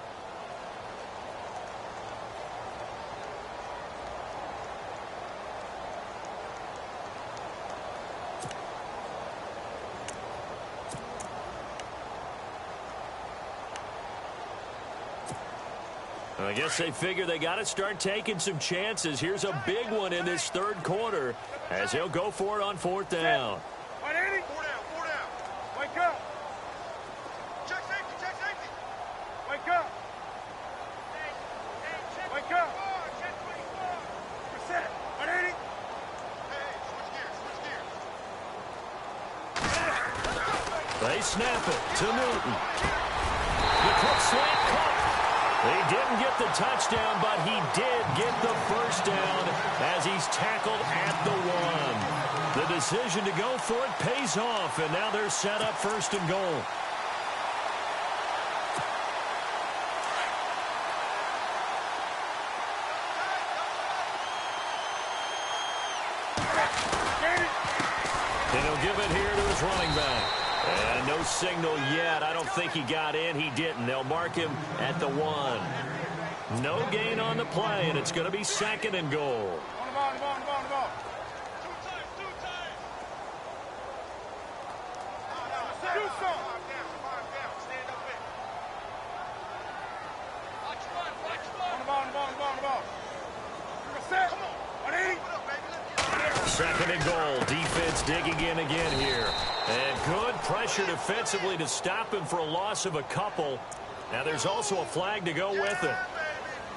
I guess they figure they got to start taking some chances. Here's a big one in this third quarter as he'll go for it on 4th down. Wake up. Check safety. Wake up. Wake up. We're set. 180. Hey, switch gears. They snap it to Newton. The quick slant caught. He didn't get the touchdown, but he did get the first down as he's tackled at the 1. The decision to go for it pays off, and now they're set up 1st and goal. And he'll give it here to his running back. And no signal yet. I don't think he got in. He didn't. They'll mark him at the 1. No gain on the play, and it's going to be 2nd and goal. On the ball. Do something. On the ball. We're set. 180. 2nd and goal. Defense digging in again here. And good pressure defensively to stop him for a loss of a couple. Now there's also a flag to go with it.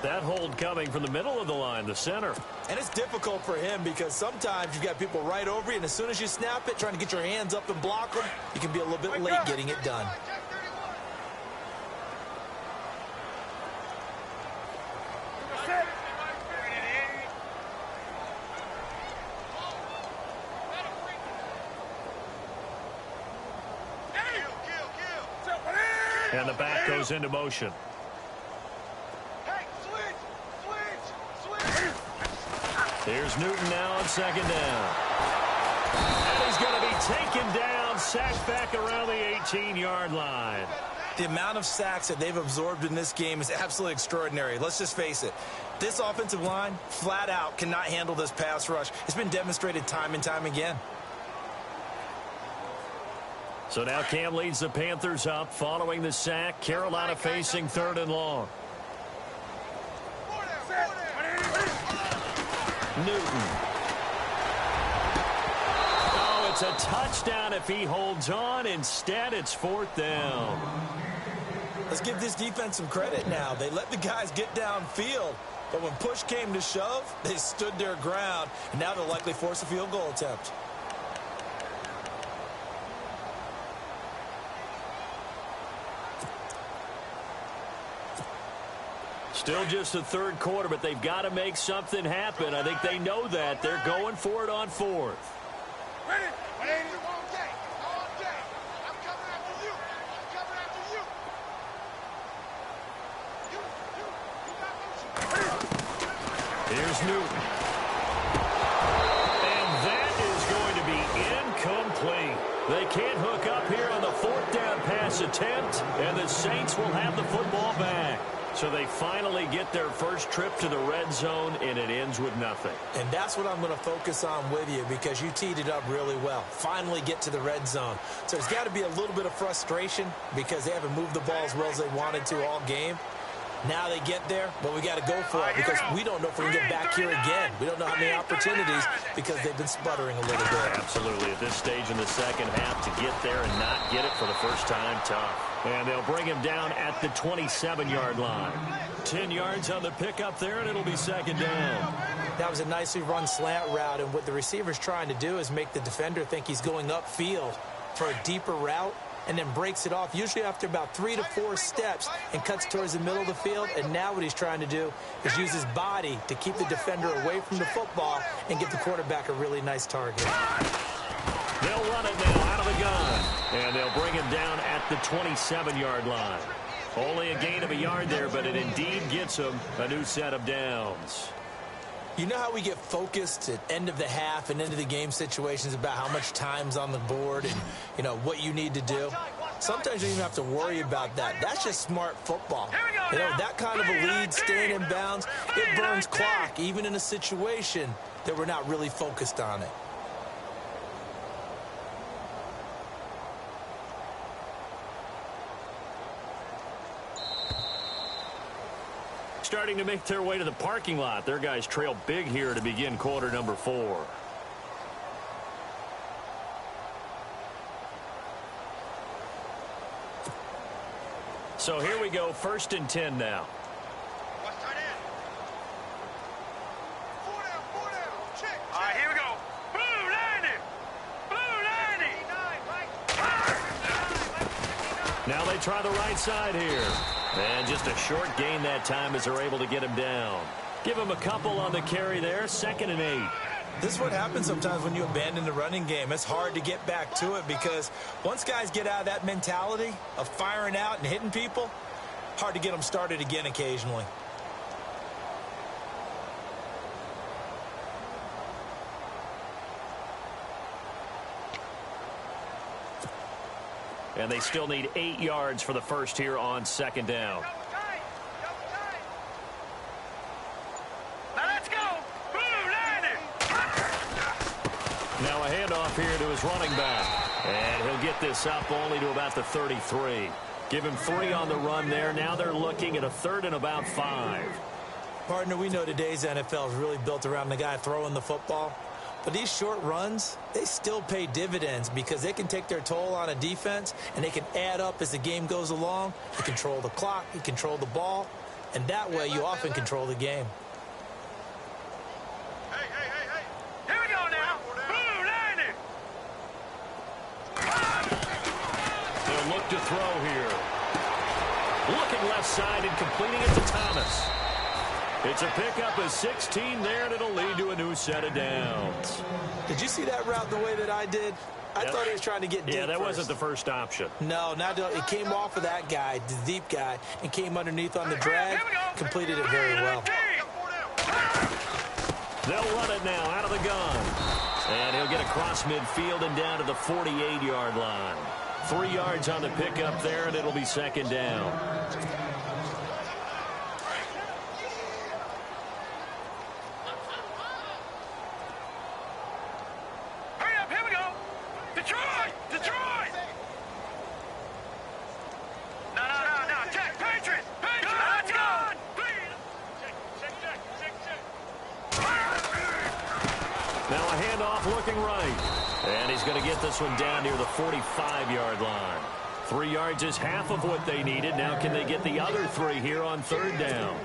That hold coming from the middle of the line, the center. And it's difficult for him because sometimes you've got people right over you, and as soon as you snap it, trying to get your hands up and block them, you can be a little bit late getting it done. And the back goes into motion. Here's Newton now on 2nd down. And he's going to be taken down, sacked back around the 18-yard line. The amount of sacks that they've absorbed in this game is absolutely extraordinary. Let's just face it. This offensive line, flat out, cannot handle this pass rush. It's been demonstrated time and time again. So now Cam leads the Panthers up following the sack. Carolina facing 3rd and long. Newton. Oh, it's a touchdown if he holds on. Instead, it's 4th down. Let's give this defense some credit now. They let the guys get downfield, but when push came to shove, they stood their ground, and now they'll likely force a field goal attempt. Still just the third quarter, but they've got to make something happen. I think they know that. They're going for it on 4th. Here's Newton. And that is going to be incomplete. They can't hook up here on the fourth down pass attempt, and the Saints will have the football back. So they finally get their first trip to the red zone, and it ends with nothing. And that's what I'm going to focus on with you, because you teed it up really well. Finally get to the red zone. So there's got to be a little bit of frustration because they haven't moved the ball as well as they wanted to all game. Now they get there, but we got to go for it because we don't know if we can get back here again. We don't know how many opportunities because they've been sputtering a little bit. Absolutely. At this stage in the second half, to get there and not get it for the first time, tough. And they'll bring him down at the 27-yard line. 10 yards on the pickup there, and it'll be second down. That was a nicely run slant route, and what the receiver's trying to do is make the defender think he's going upfield for a deeper route, and then breaks it off, usually after about 3 to 4 steps, and cuts towards the middle of the field. And now what he's trying to do is use his body to keep the defender away from the football and give the quarterback a really nice target. They'll run it now out of the gun, and they'll bring him down at the 27-yard line. Only a gain of a yard there, but it indeed gets him a new set of downs. You know how we get focused at end of the half and end of the game situations about how much time's on the board and, you know, what you need to do? Sometimes you don't even have to worry about that. That's just smart football. You know, that kind of a lead, staying in bounds, it burns clock, even in a situation that we're not really focused on it. Starting to make their way to the parking lot. Their guys trail big here to begin quarter number 4. So here we go, 1st and 10 now. All right, here we go. Blue 90. Blue 90. Now they try the right side here. And just a short gain that time as they're able to get him down. Give him a couple on the carry there, 2nd and 8. This is what happens sometimes when you abandon the running game. It's hard to get back to it because once guys get out of that mentality of firing out and hitting people, hard to get them started again occasionally. And they still need 8 yards for the first here on 2nd down. Now let's go. Blue 90. Now a handoff here to his running back. And he'll get this up only to about the 33. Give him 3 on the run there. Now they're looking at a 3rd and about 5. Partner, we know today's NFL is really built around the guy throwing the football. But these short runs, they still pay dividends because they can take their toll on a defense and they can add up as the game goes along. You control the clock, you control the ball, and that way you often control the game. Hey. Here we go now. Blue 90. They'll look to throw here. Looking left side and completing it to Thomas. It's a pickup of 16 there, and it'll lead to a new set of downs. Did you see that route the way that I did? I thought he was trying to get deep. Yeah, that first. wasn't the first option. No, it came off of that guy, the deep guy, and came underneath on the drag, completed it very well. They'll run it now out of the gun. And he'll get across midfield and down to the 48-yard line. 3 yards on the pickup there, and it'll be 2nd down. Looking right. And he's going to get this one down near the 45-yard line. 3 yards is half of what they needed. Now can they get the other 3 here on 3rd down?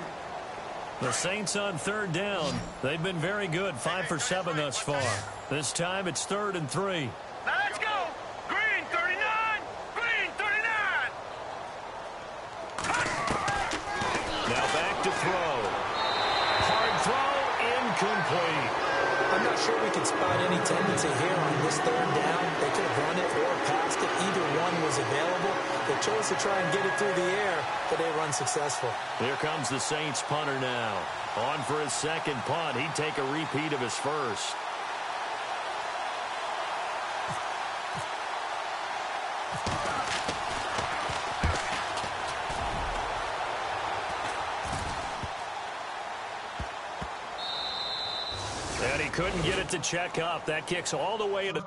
The Saints on 3rd down. They've been very good, 5 for 7 thus far. This time it's 3rd and 3. Now let's go. Green 39. Green 39. Now back to throw. Hard throw, incomplete. I'm not sure we can spot any tendency here on this was third down. They could have run it or passed it. Either one was available. They chose to try and get it through the air, but they run successful. Here comes the Saints punter now. On for his second punt. He'd take a repeat of his first. And he couldn't get it to check up. That kicks all the way into...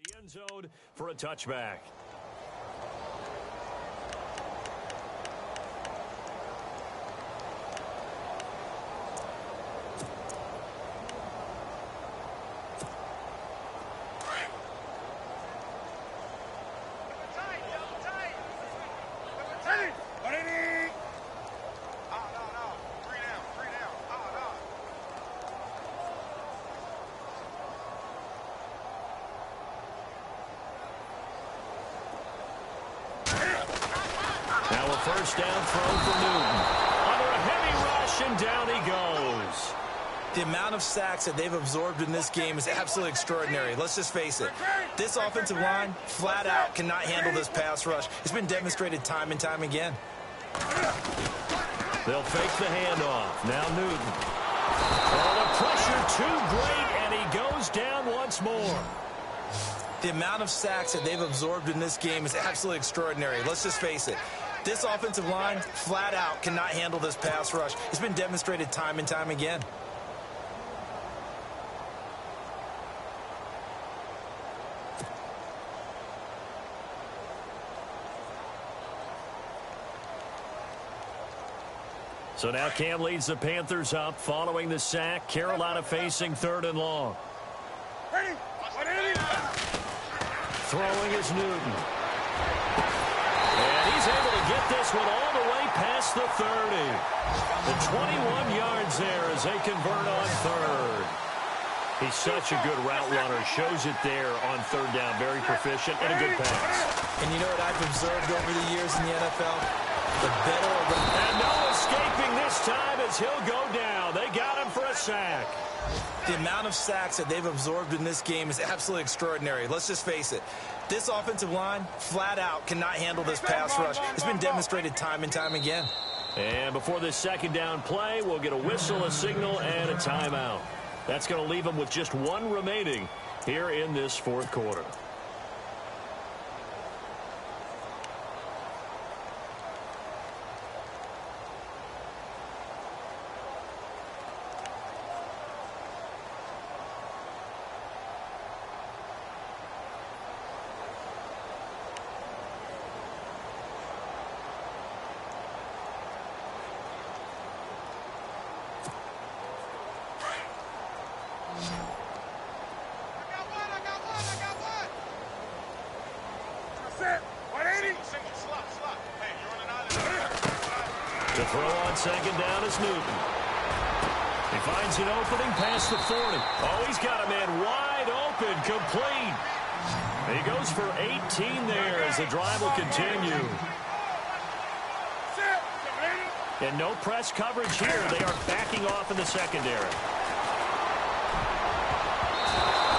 the end zone for a touchback. First down throw for Newton. Under a heavy rush, and down he goes. The amount of sacks that they've absorbed in this game is absolutely extraordinary. Let's just face it. This offensive line, flat out, cannot handle this pass rush. It's been demonstrated time and time again. They'll fake the handoff. Now Newton. Oh, the pressure too great, and he goes down once more. The amount of sacks that they've absorbed in this game is absolutely extraordinary. Let's just face it. This offensive line, flat out, cannot handle this pass rush. It's been demonstrated time and time again. So now Cam leads the Panthers up following the sack. Carolina facing 3rd and long. Throwing is Newton. And he's able to get this one all the way past the 30. The 21 yards there as they convert on 3rd. He's such a good route runner. Shows it there on 3rd down. Very proficient and a good pass. And you know what I've observed over the years in the NFL? The better of the... And no escaping this time as he'll go down. They got him for a sack. The amount of sacks that they've absorbed in this game is absolutely extraordinary. Let's just face it. This offensive line, flat out, cannot handle this pass rush. It's been demonstrated time and time again. And before this 2nd down play, we'll get a whistle, a signal, and a timeout. That's going to leave them with just 1 remaining here in this 4th quarter. To throw on second down is Newton. He finds an opening past the 40. Oh, he's got a man wide open, complete. He goes for 18 there as the drive will continue. And no press coverage here. They are backing off in the secondary.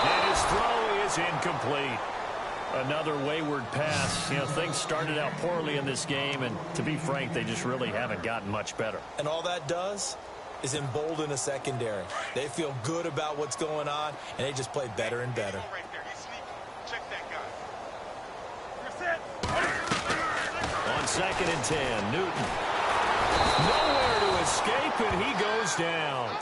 And his throw is incomplete. Another wayward pass. You know, things started out poorly in this game, and to be frank, they just really haven't gotten much better. And all that does is embolden a secondary. They feel good about what's going on, and they just play better and better. On second and 10, Newton. Nowhere to escape, and he goes down.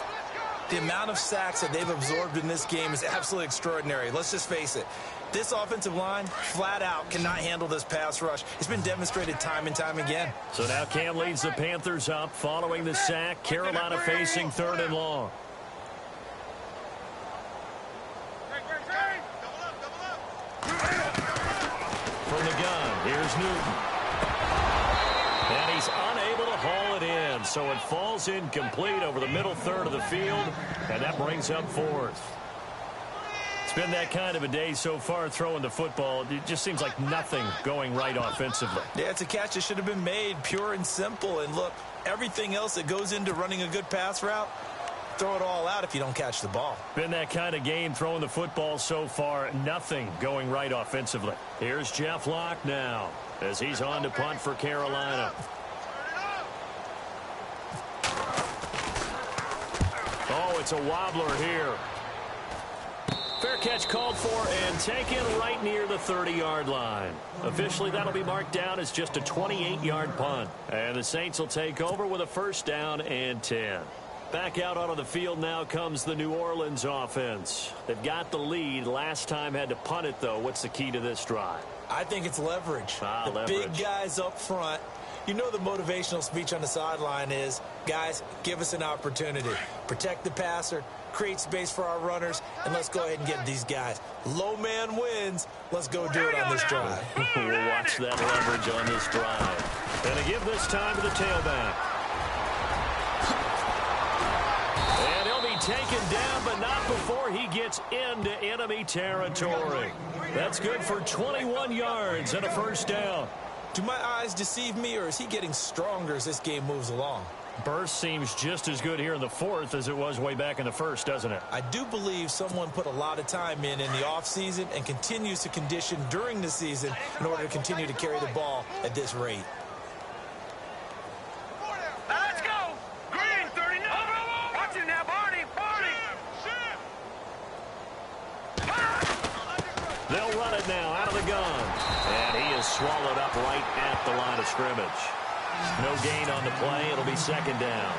The amount of sacks that they've absorbed in this game is absolutely extraordinary. Let's just face it. This offensive line, flat out, cannot handle this pass rush. It's been demonstrated time and time again. So now Cam leads the Panthers up following the sack. Carolina facing 3rd and long. From the gun, here's Newton. And he's unable to haul it in, so it falls incomplete over the middle third of the field, and that brings up 4th. It's been that kind of a day so far throwing the football. It just seems like nothing going right offensively. Yeah, it's a catch that should have been made, pure and simple. And look, everything else that goes into running a good pass route, throw it all out if you don't catch the ball. Been that kind of game throwing the football so far. Nothing going right offensively. Here's Jeff Locke now as he's on to punt for Carolina. Oh, it's a wobbler here. Fair catch called for and taken right near the 30-yard line. Officially, that'll be marked down as just a 28-yard punt. And the Saints will take over with a 1st down and 10. Back out onto the field now comes the New Orleans offense. They've got the lead. Last time had to punt it, though. What's the key to this drive? I think it's leverage. Leverage. Big guys up front. You know the motivational speech on the sideline is, guys, give us an opportunity. Protect the passer, create space for our runners, and let's go ahead and get these guys. Low man wins. Let's go do it on this drive. We'll watch that leverage on this drive. And to give this time to the tailback. And he'll be taken down, but not before he gets into enemy territory. That's good for 21 yards and a 1st down. Do my eyes deceive me, or is he getting stronger as this game moves along? Burst seems just as good here in the 4th as it was way back in the 1st, doesn't it? I do believe someone put a lot of time in the offseason and continues to condition during the season in order to continue to carry the ball at this rate. Let's go! Green, 39! Watch it now, Barney! They'll run it now out of the gun. And he is swallowed up right at the line of scrimmage. No gain on the play. It'll be 2nd down.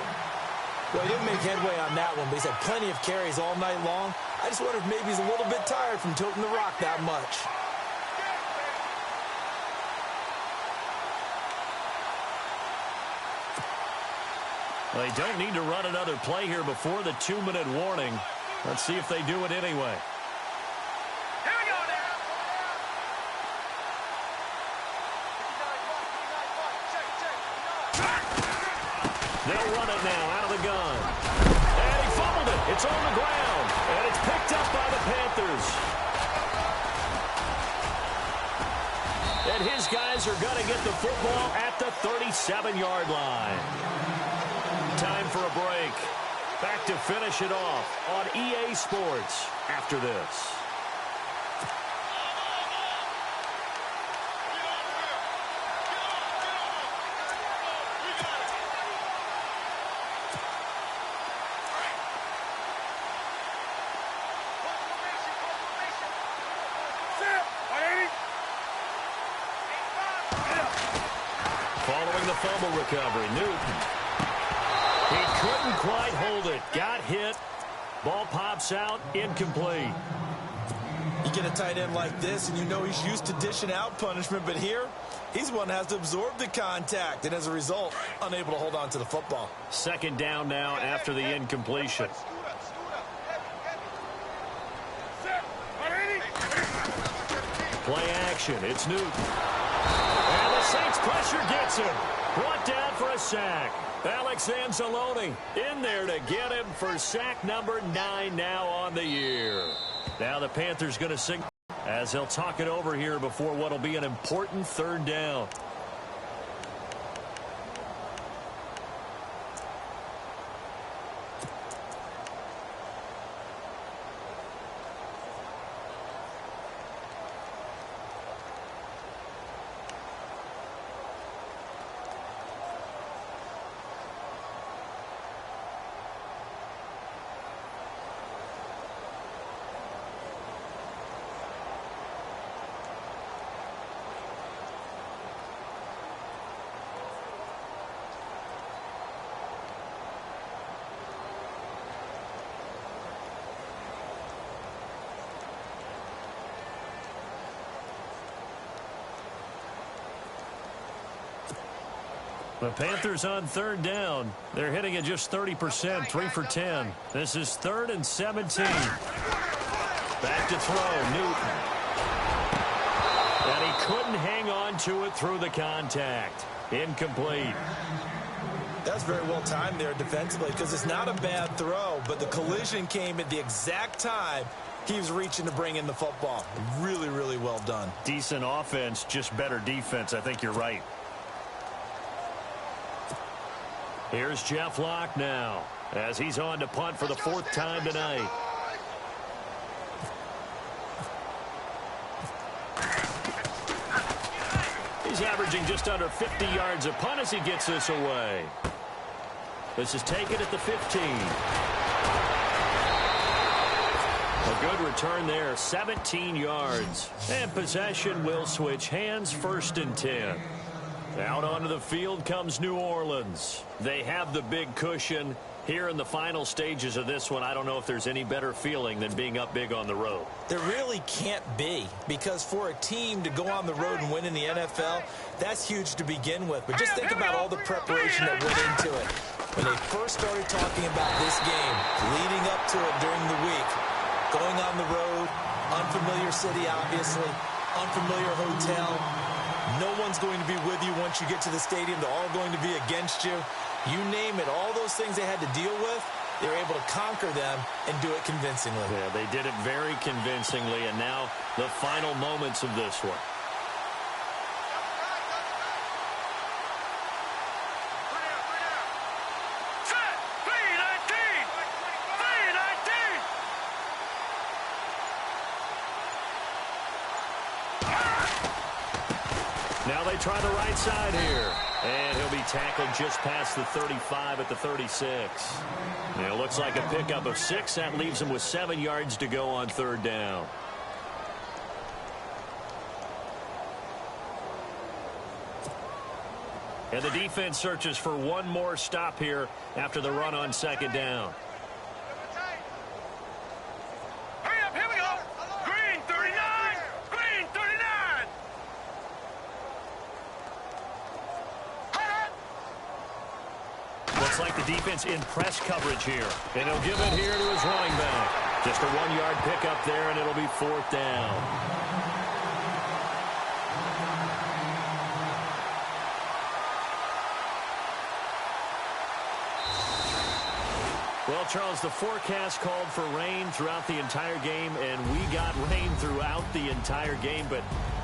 Well, he didn't make headway on that one, but he's had plenty of carries all night long. I just wonder if maybe he's a little bit tired from tilting the rock that much. Well, they don't need to run another play here before the 2-minute warning. Let's see if they do it anyway. They'll run it now out of the gun. And he fumbled it. It's on the ground. And it's picked up by the Panthers. And his guys are going to get the football at the 37-yard line. Time for a break. Back to finish it off on EA Sports after this. Following the fumble recovery, Newton. He couldn't quite hold it. Got hit. Ball pops out. Incomplete. You get a tight end like this, and you know he's used to dishing out punishment, but here, he's one that has to absorb the contact, and as a result, unable to hold on to the football. 2nd down now after the incompletion. Play action. It's Newton. And the Saints pressure gets him. Brought down for a sack. Alex Anzalone in there to get him for sack number 9 now on the year. Now the Panthers going to sing as they'll talk it over here before what will be an important third down. The Panthers on third down. They're hitting at just 30%, 3 for 10. This is 3rd and 17. Back to throw, Newton. And he couldn't hang on to it through the contact. Incomplete. That's very well timed there defensively because it's not a bad throw, but the collision came at the exact time he was reaching to bring in the football. Really, really well done. Decent offense, just better defense. I think you're right. Here's Jeff Locke now as he's on to punt for the 4th time tonight. He's averaging just under 50 yards a punt as he gets this away. This is taken at the 15. A good return there, 17 yards. And possession will switch hands, 1st and 10. Out onto the field comes New Orleans. They have the big cushion. Here in the final stages of this one, I don't know if there's any better feeling than being up big on the road. There really can't be, because for a team to go on the road and win in the NFL, that's huge to begin with. But just think about all the preparation that went into it. When they first started talking about this game, leading up to it during the week, going on the road, unfamiliar city, obviously, unfamiliar hotel. No one's going to be with you once you get to the stadium. They're all going to be against you. You name it, all those things they had to deal with, they were able to conquer them and do it convincingly. Yeah, they did it very convincingly, and now the final moments of this one. Now they try the right side here. And he'll be tackled just past the 35 at the 36. And it looks like a pickup of 6. That leaves him with 7 yards to go on 3rd down. And the defense searches for one more stop here after the run on 2nd down. Like the defense in press coverage here. And he'll give it here to his running back. Just a 1-yard pickup there, and it'll be 4th down. Well, Charles, the forecast called for rain throughout the entire game, and we got rain throughout the entire game. But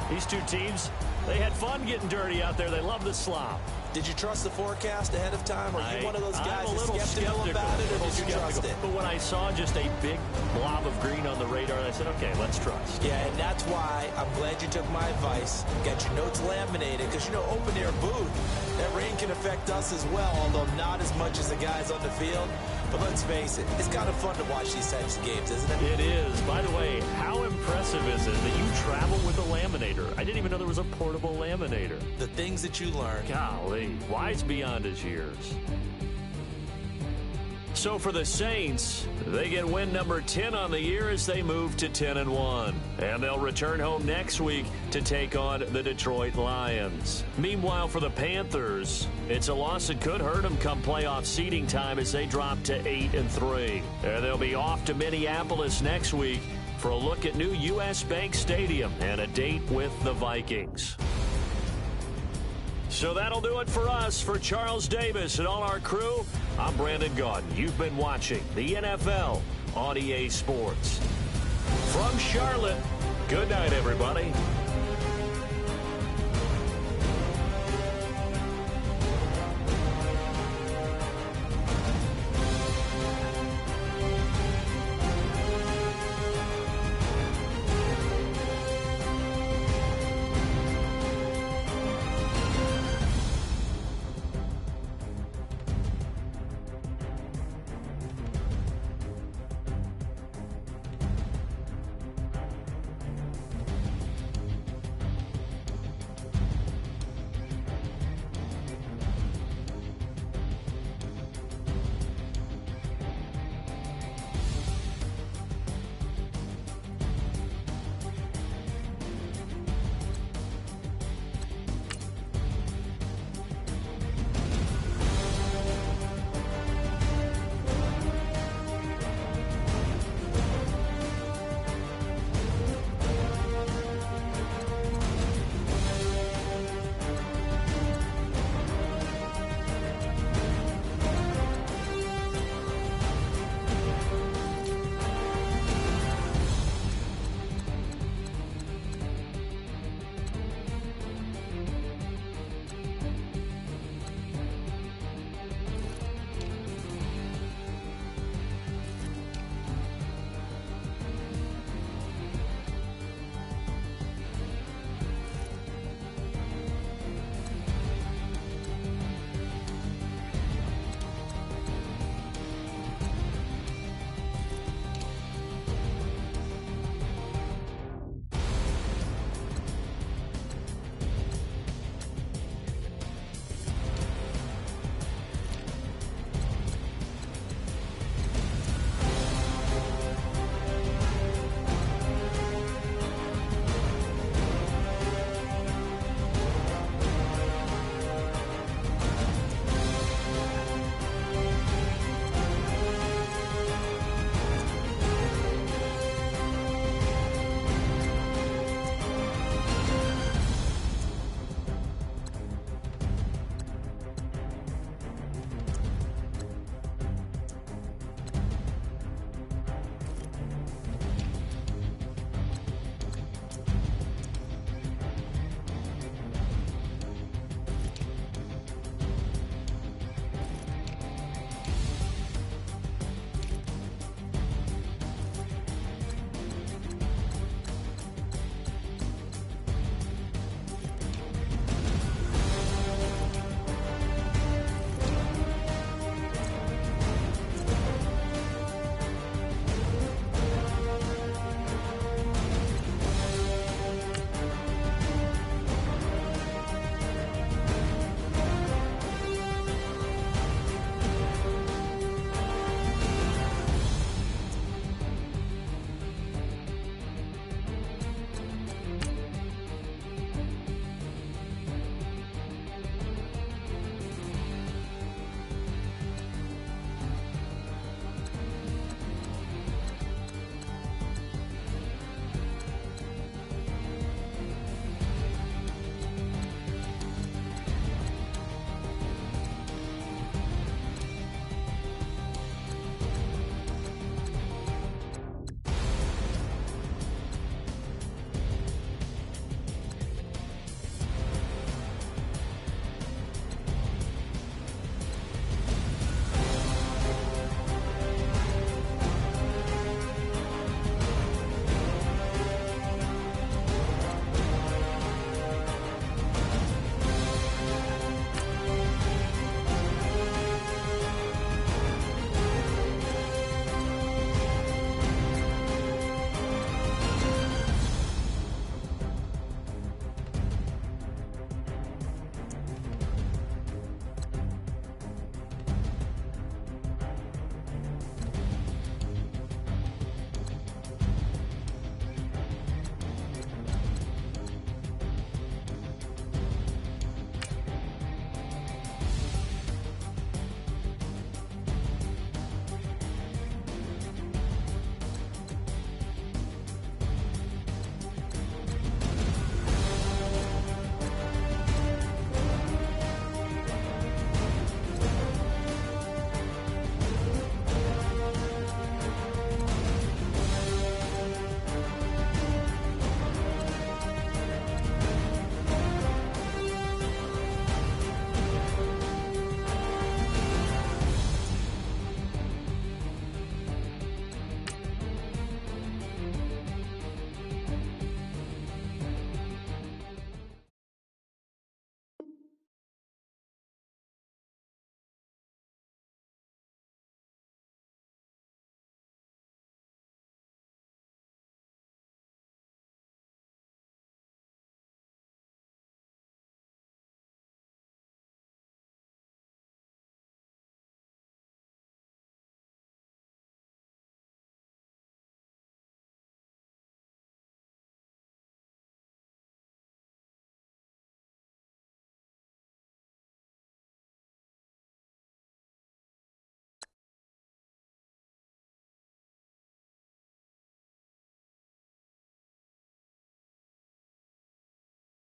these two teams, they had fun getting dirty out there. They love the slop. Did you trust the forecast ahead of time? Are you one of those guys that's skeptical about it, or did you trust it? But when I saw just a big blob of green on the radar, I said, okay, let's trust. Yeah, and that's why I'm glad you took my advice. Got your notes laminated, because, you know, open-air booth, that rain can affect us as well, although not as much as the guys on the field. But let's face it, it's kind of fun to watch these types of games, isn't it? It is. By the way, how impressive is it that you travel with a laminator? I didn't even know there was a portable laminator. The things that you learn. Golly, wise beyond his years. So for the Saints, they get win number 10 on the year as they move to 10-1. And they'll return home next week to take on the Detroit Lions. Meanwhile, for the Panthers, it's a loss that could hurt them come playoff seeding time as they drop to 8-3. And they'll be off to Minneapolis next week for a look at new U.S. Bank Stadium and a date with the Vikings. So that'll do it for us. For Charles Davis and all our crew, I'm Brandon Gaudin. You've been watching the NFL on EA Sports. From Charlotte, good night, everybody.